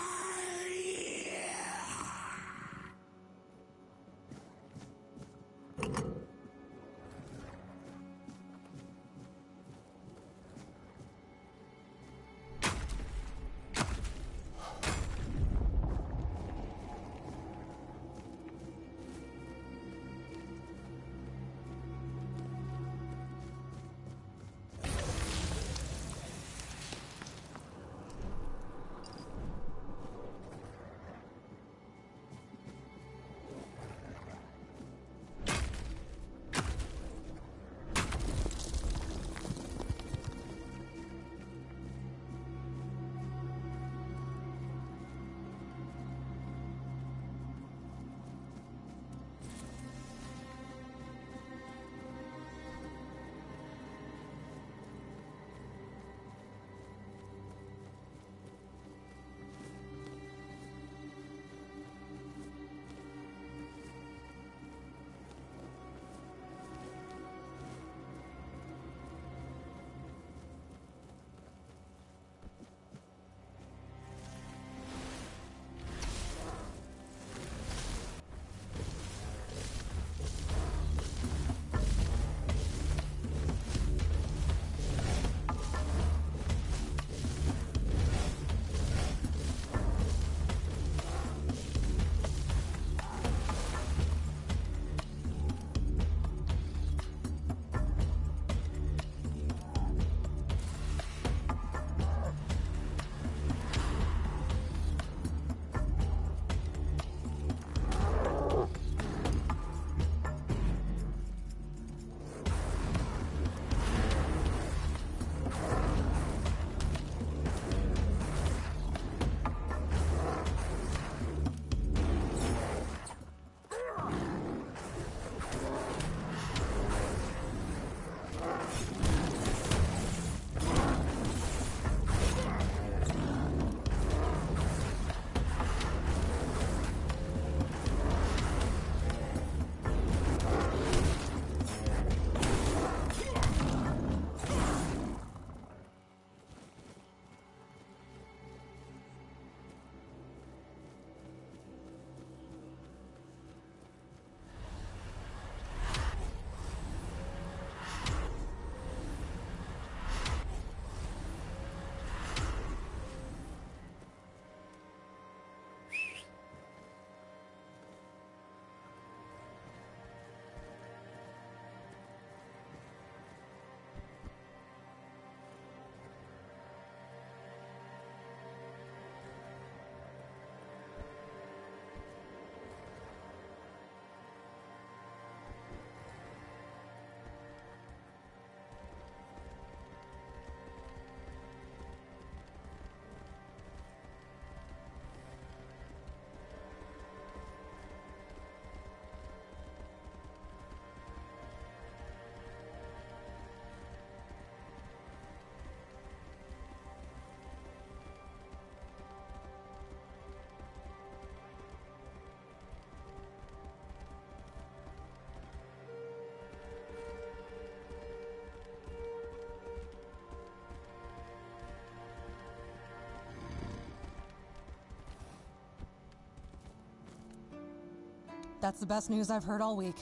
That's the best news I've heard all week.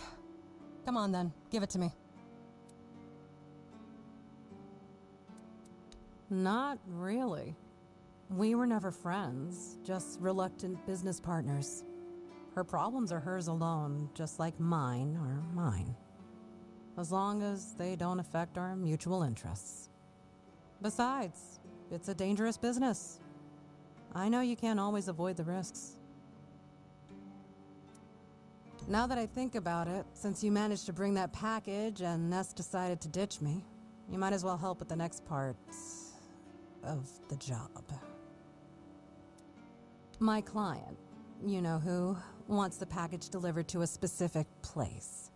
Come on then, give it to me. Not really. We were never friends, just reluctant business partners. Her problems are hers alone, just like mine are mine. As long as they don't affect our mutual interests. Besides, it's a dangerous business. I know you can't always avoid the risks. Now that I think about it, since you managed to bring that package and Ness decided to ditch me, you might as well help with the next part of the job. My client, you know who, wants the package delivered to a specific place.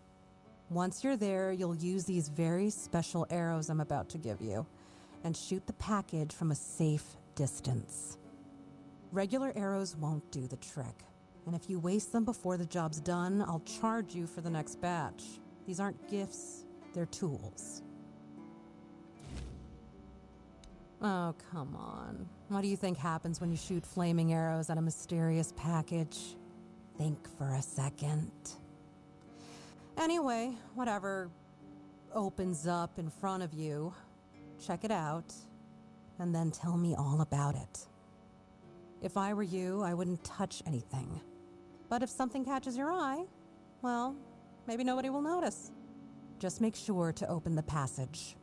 Once you're there, you'll use these very special arrows I'm about to give you and shoot the package from a safe distance. Regular arrows won't do the trick, and if you waste them before the job's done, I'll charge you for the next batch. These aren't gifts, they're tools. Oh, come on. What do you think happens when you shoot flaming arrows at a mysterious package? Think for a second. Anyway, whatever opens up in front of you, check it out, and then tell me all about it. If I were you, I wouldn't touch anything. But if something catches your eye, well, maybe nobody will notice. Just make sure to open the passage.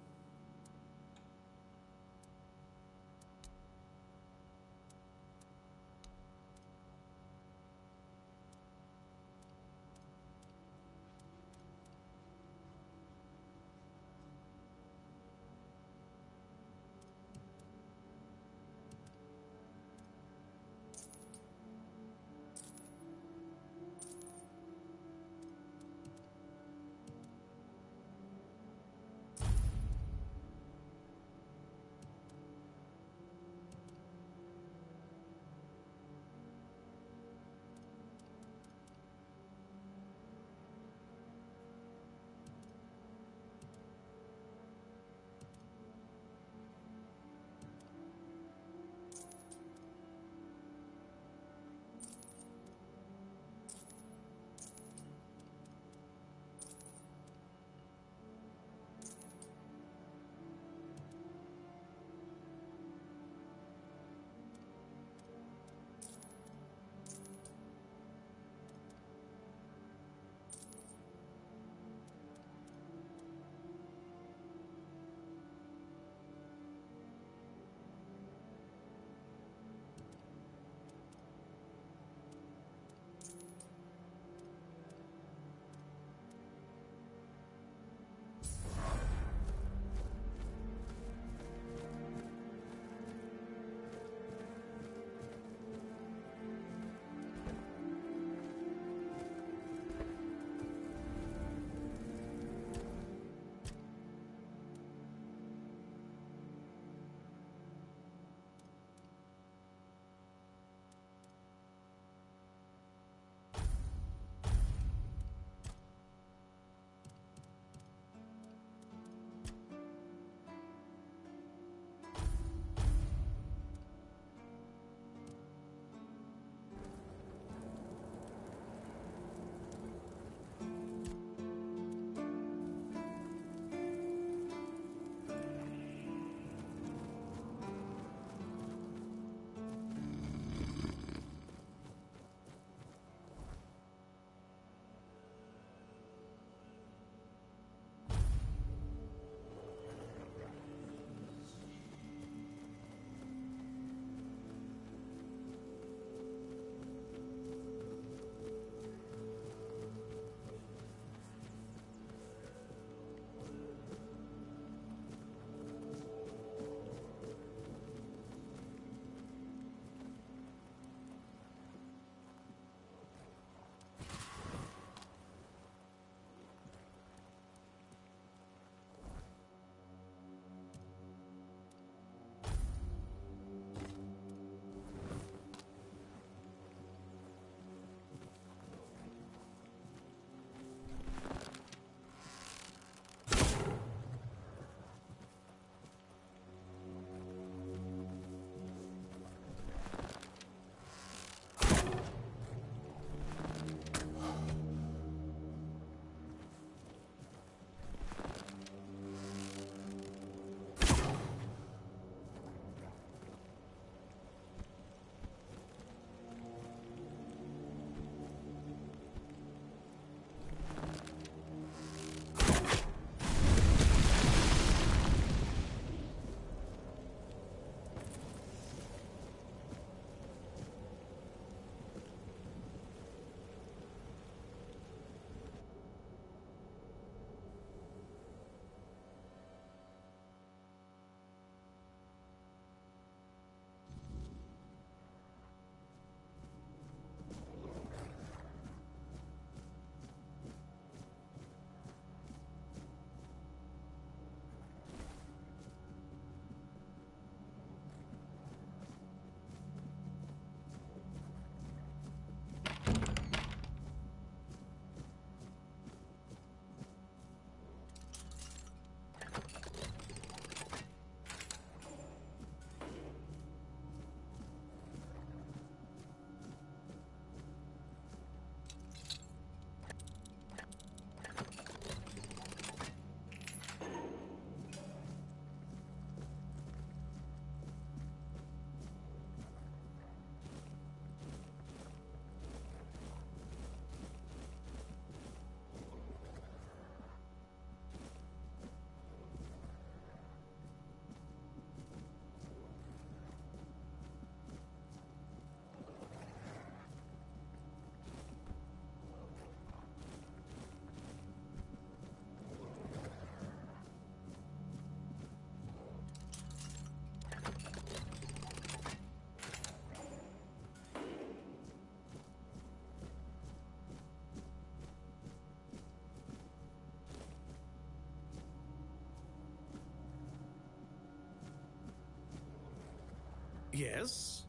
Yes?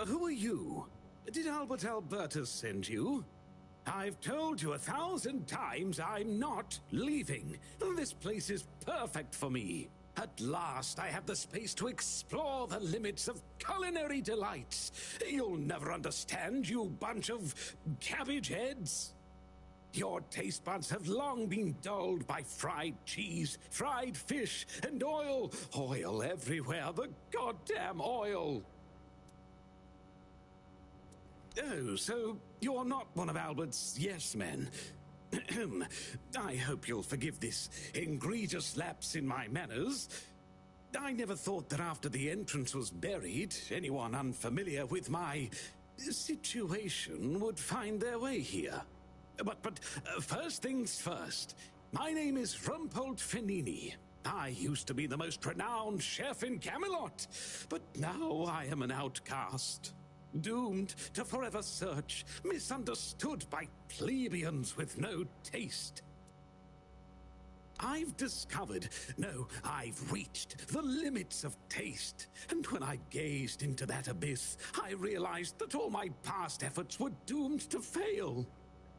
Who are you? Did Albert Albertus send you? I've told you 1,000 times I'm not leaving. This place is perfect for me. At last, I have the space to explore the limits of culinary delights. You'll never understand, you bunch of cabbage heads. Your taste buds have long been dulled by fried cheese, fried fish, and oil. Oil everywhere, the goddamn oil. Oh, so you're not one of Albert's yes men. I hope you'll forgive this egregious lapse in my manners. I never thought that after the entrance was buried, anyone unfamiliar with my situation would find their way here. But first things first. My name is Rumpold Fenini. I used to be the most renowned chef in Camelot, but now I am an outcast. Doomed to forever search, misunderstood by plebeians with no taste. I've discovered, no, I've reached the limits of taste. And when I gazed into that abyss, I realized that all my past efforts were doomed to fail.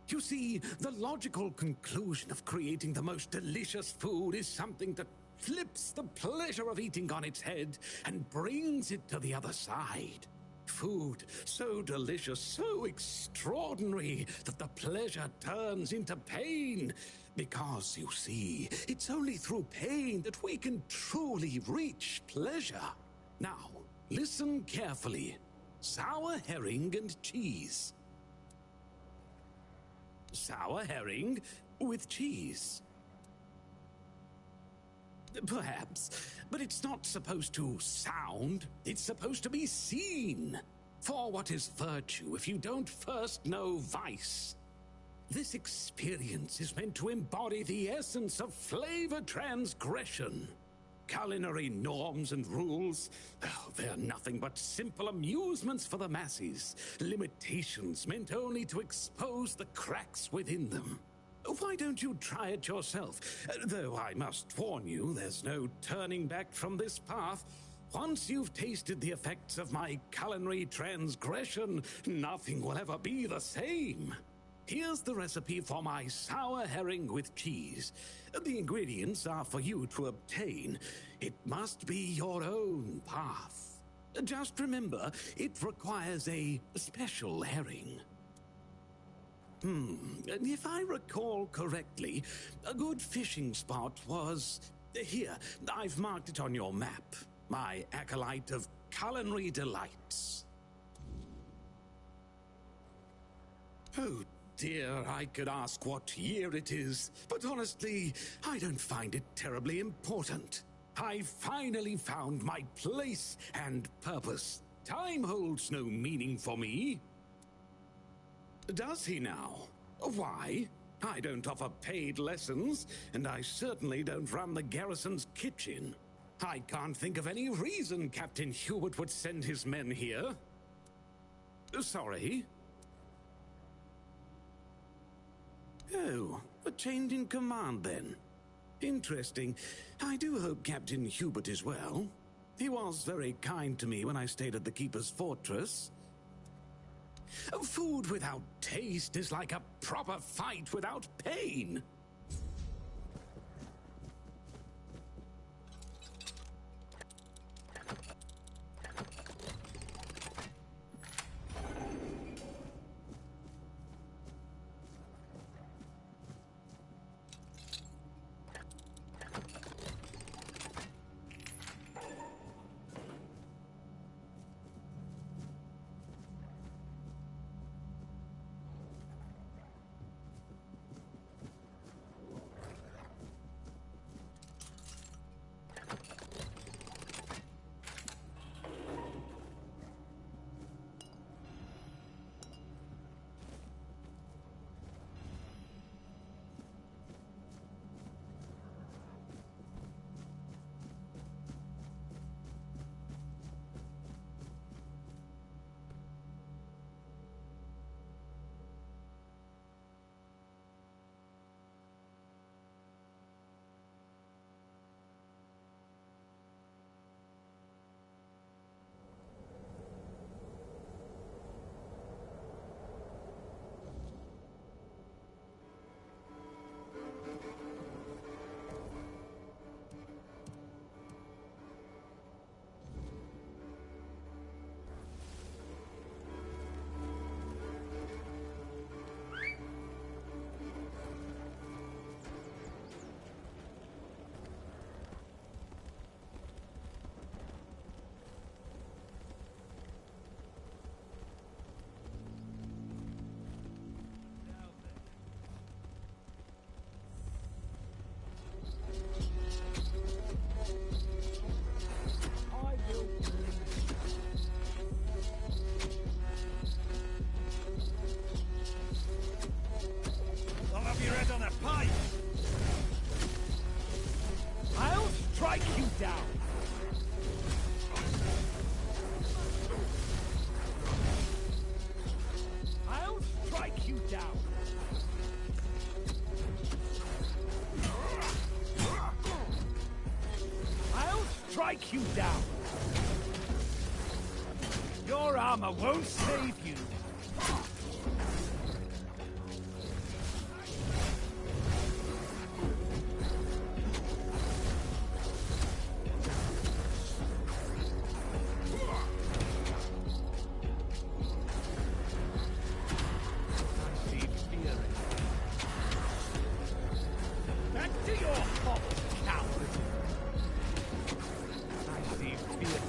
You see, the logical conclusion of creating the most delicious food is something that flips the pleasure of eating on its head and brings it to the other side. Food so delicious, so extraordinary, that the pleasure turns into pain. Because, you see, it's only through pain that we can truly reach pleasure. Now, listen carefully. Sour herring and cheese. Sour herring with cheese. Perhaps, but it's not supposed to sound, it's supposed to be seen. For what is virtue if you don't first know vice? This experience is meant to embody the essence of flavor transgression. Culinary norms and rules, they're nothing but simple amusements for the masses. Limitations meant only to expose the cracks within them. Why don't you try it yourself? Though I must warn you, there's no turning back from this path. Once you've tasted the effects of my culinary transgression, nothing will ever be the same. Here's the recipe for my sour herring with cheese. The ingredients are for you to obtain. It must be your own path. Just remember, it requires a special herring. If I recall correctly, a good fishing spot was... Here, I've marked it on your map. My acolyte of culinary delights. Oh dear, I could ask what year it is, but honestly, I don't find it terribly important. I finally found my place and purpose. Time holds no meaning for me. Does he now? Why? I don't offer paid lessons, and I certainly don't run the garrison's kitchen. I can't think of any reason Captain Hubert would send his men here. Sorry? Oh, a change in command then. Interesting. I do hope Captain Hubert is well. He was very kind to me when I stayed at the Keeper's Fortress. Food without taste is like a proper fight without pain. strike you down. Your armor won't save you. Back to your hovel, coward. I see fear.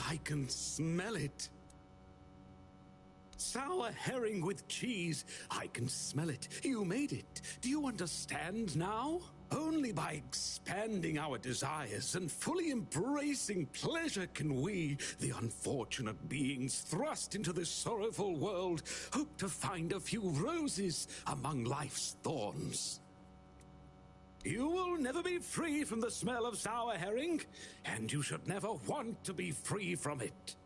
I can smell it. Sour herring with cheese. I can smell it. You made it. Do you understand now? Only by expanding our desires and fully embracing pleasure can we, the unfortunate beings thrust into this sorrowful world, hope to find a few roses among life's thorns. You will never be free from the smell of sour herring, and you should never want to be free from it.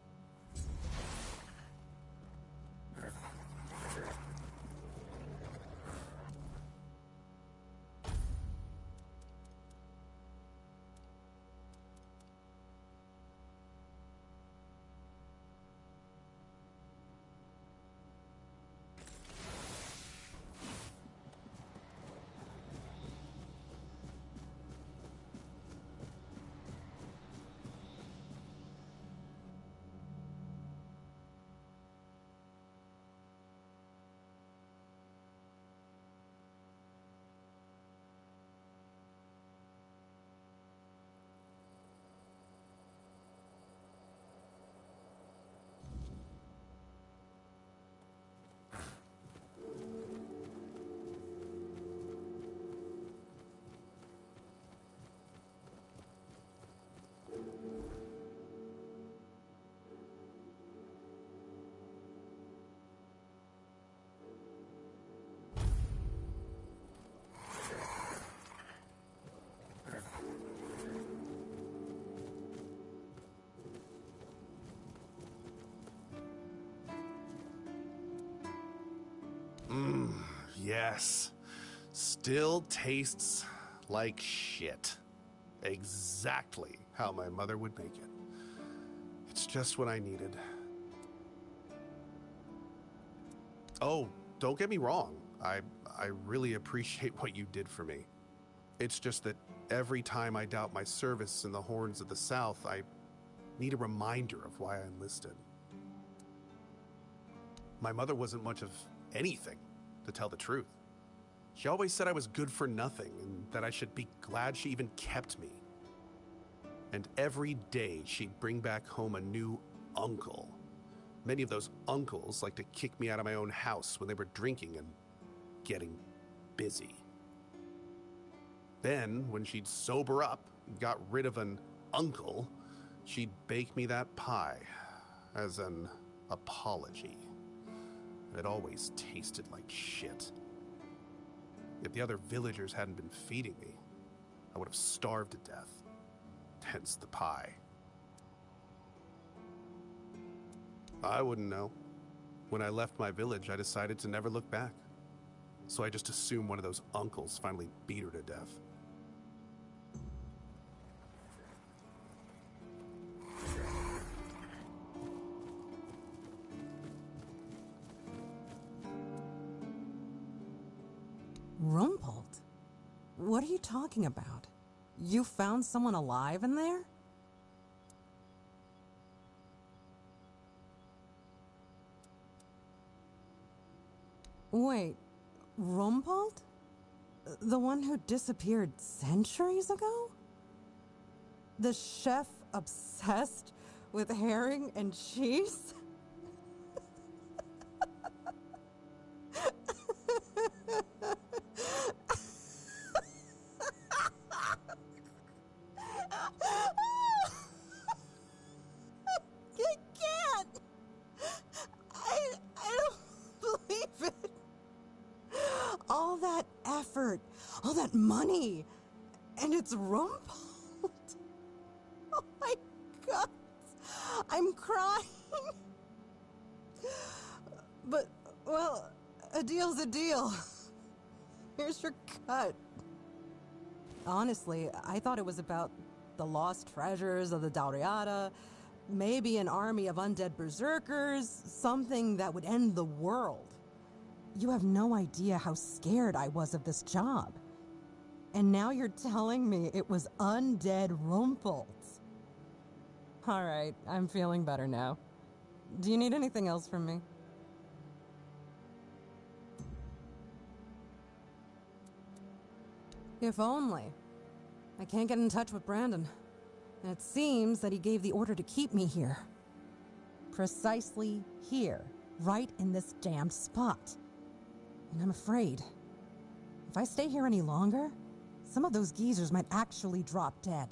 Yes. Still tastes like shit. Exactly how my mother would make it. It's just what I needed. Oh, don't get me wrong. I really appreciate what you did for me. It's just that every time I doubt my service in the Horns of the South, I need a reminder of why I enlisted. My mother wasn't much of anything, to tell the truth. She always said I was good for nothing and that I should be glad she even kept me. And every day she'd bring back home a new uncle. Many of those uncles like to kick me out of my own house when they were drinking and getting busy. Then, when she'd sober up and got rid of an uncle, she'd bake me that pie as an apology. It always tasted like shit. If the other villagers hadn't been feeding me, I would have starved to death. Hence the pie. I wouldn't know. When I left my village, I decided to never look back. So I just assumed one of those uncles finally beat her to death. Rumpled? What are you talking about? You found someone alive in there? Wait, Rumpled? The one who disappeared centuries ago? The chef obsessed with herring and cheese? All that money, and it's Rumpled. Oh my God, I'm crying. But, well, a deal's a deal. Here's your cut. Honestly, I thought it was about the lost treasures of the Dauriata, maybe an army of undead berserkers, something that would end the world. You have no idea how scared I was of this job. And now you're telling me it was undead Rumpled. All right, I'm feeling better now. Do you need anything else from me? If only. I can't get in touch with Brandon. And it seems that he gave the order to keep me here. Precisely here, right in this damned spot. And I'm afraid, if I stay here any longer, some of those geezers might actually drop dead.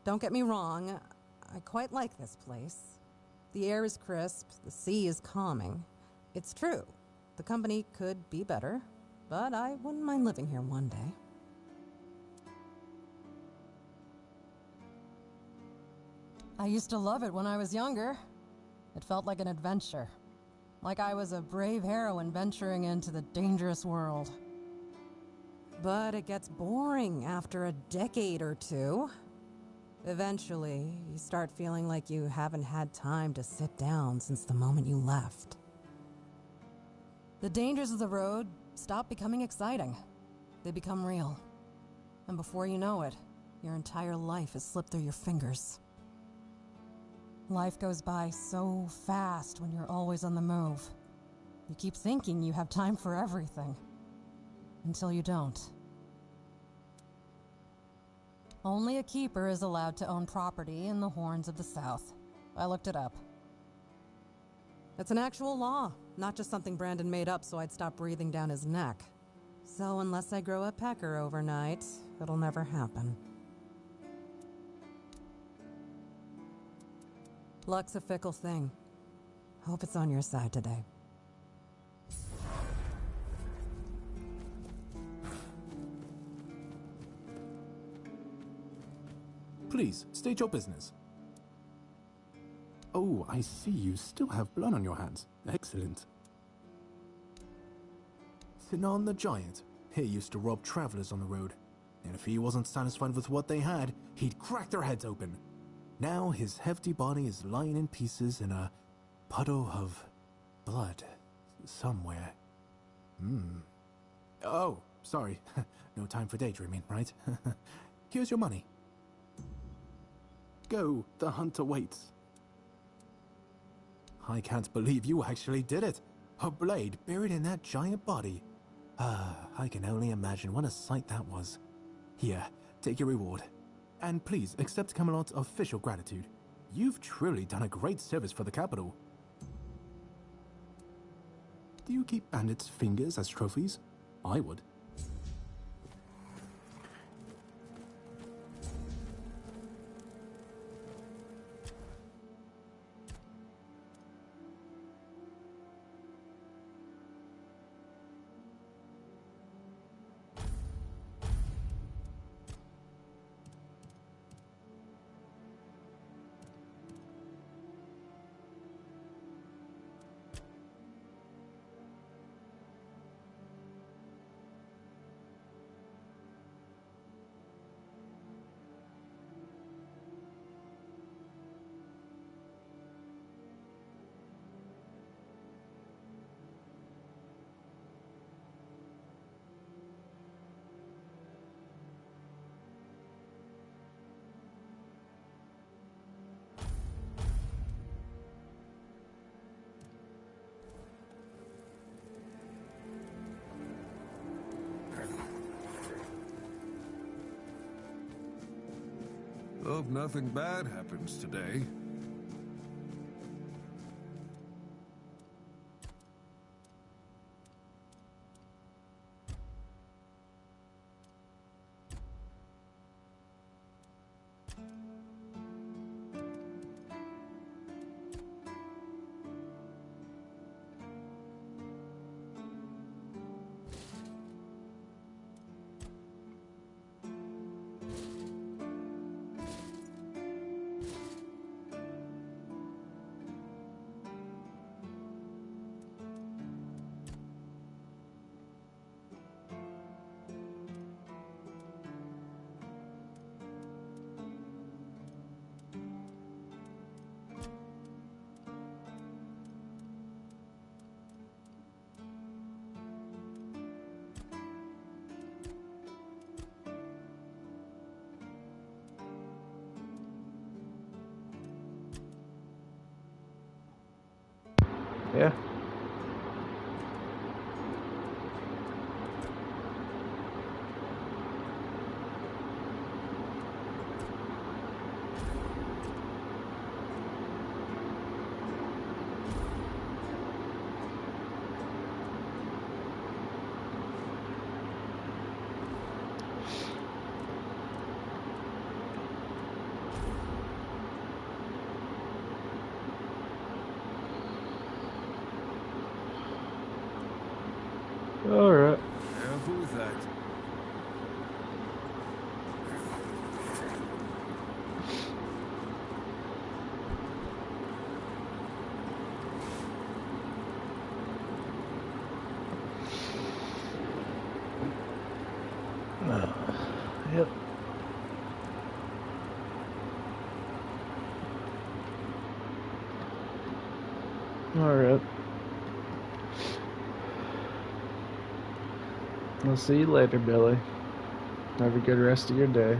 Don't get me wrong, I quite like this place. The air is crisp, the sea is calming. It's true, the company could be better, but I wouldn't mind living here one day. I used to love it when I was younger. It felt like an adventure. Like I was a brave heroine venturing into the dangerous world. But it gets boring after a decade or two. Eventually, you start feeling like you haven't had time to sit down since the moment you left. The dangers of the road stop becoming exciting. They become real. And before you know it, your entire life has slipped through your fingers. Life goes by so fast when you're always on the move. You keep thinking you have time for everything. Until you don't. Only a keeper is allowed to own property in the Horns of the South. I looked it up. It's an actual law, not just something Brandon made up so I'd stop breathing down his neck. So unless I grow a pecker overnight, it'll never happen. Luck's a fickle thing. Hope it's on your side today. Please, state your business. Oh, I see you still have blood on your hands. Excellent. Sinan the Giant. He used to rob travelers on the road. And if he wasn't satisfied with what they had, he'd crack their heads open. Now his hefty body is lying in pieces in a puddle of blood somewhere. Oh, sorry. No time for daydreaming, right? Here's your money. Go, the hunter waits. I can't believe you actually did it. A blade buried in that giant body. I can only imagine what a sight that was. Here, take your reward. And please accept Camelot's official gratitude. You've truly done a great service for the capital. Do you keep bandits' fingers as trophies? I would. Hope nothing bad happens today. Yeah. Alright. Careful with that. Yep. Alright. I'll see you later, Billy. Have a good rest of your day.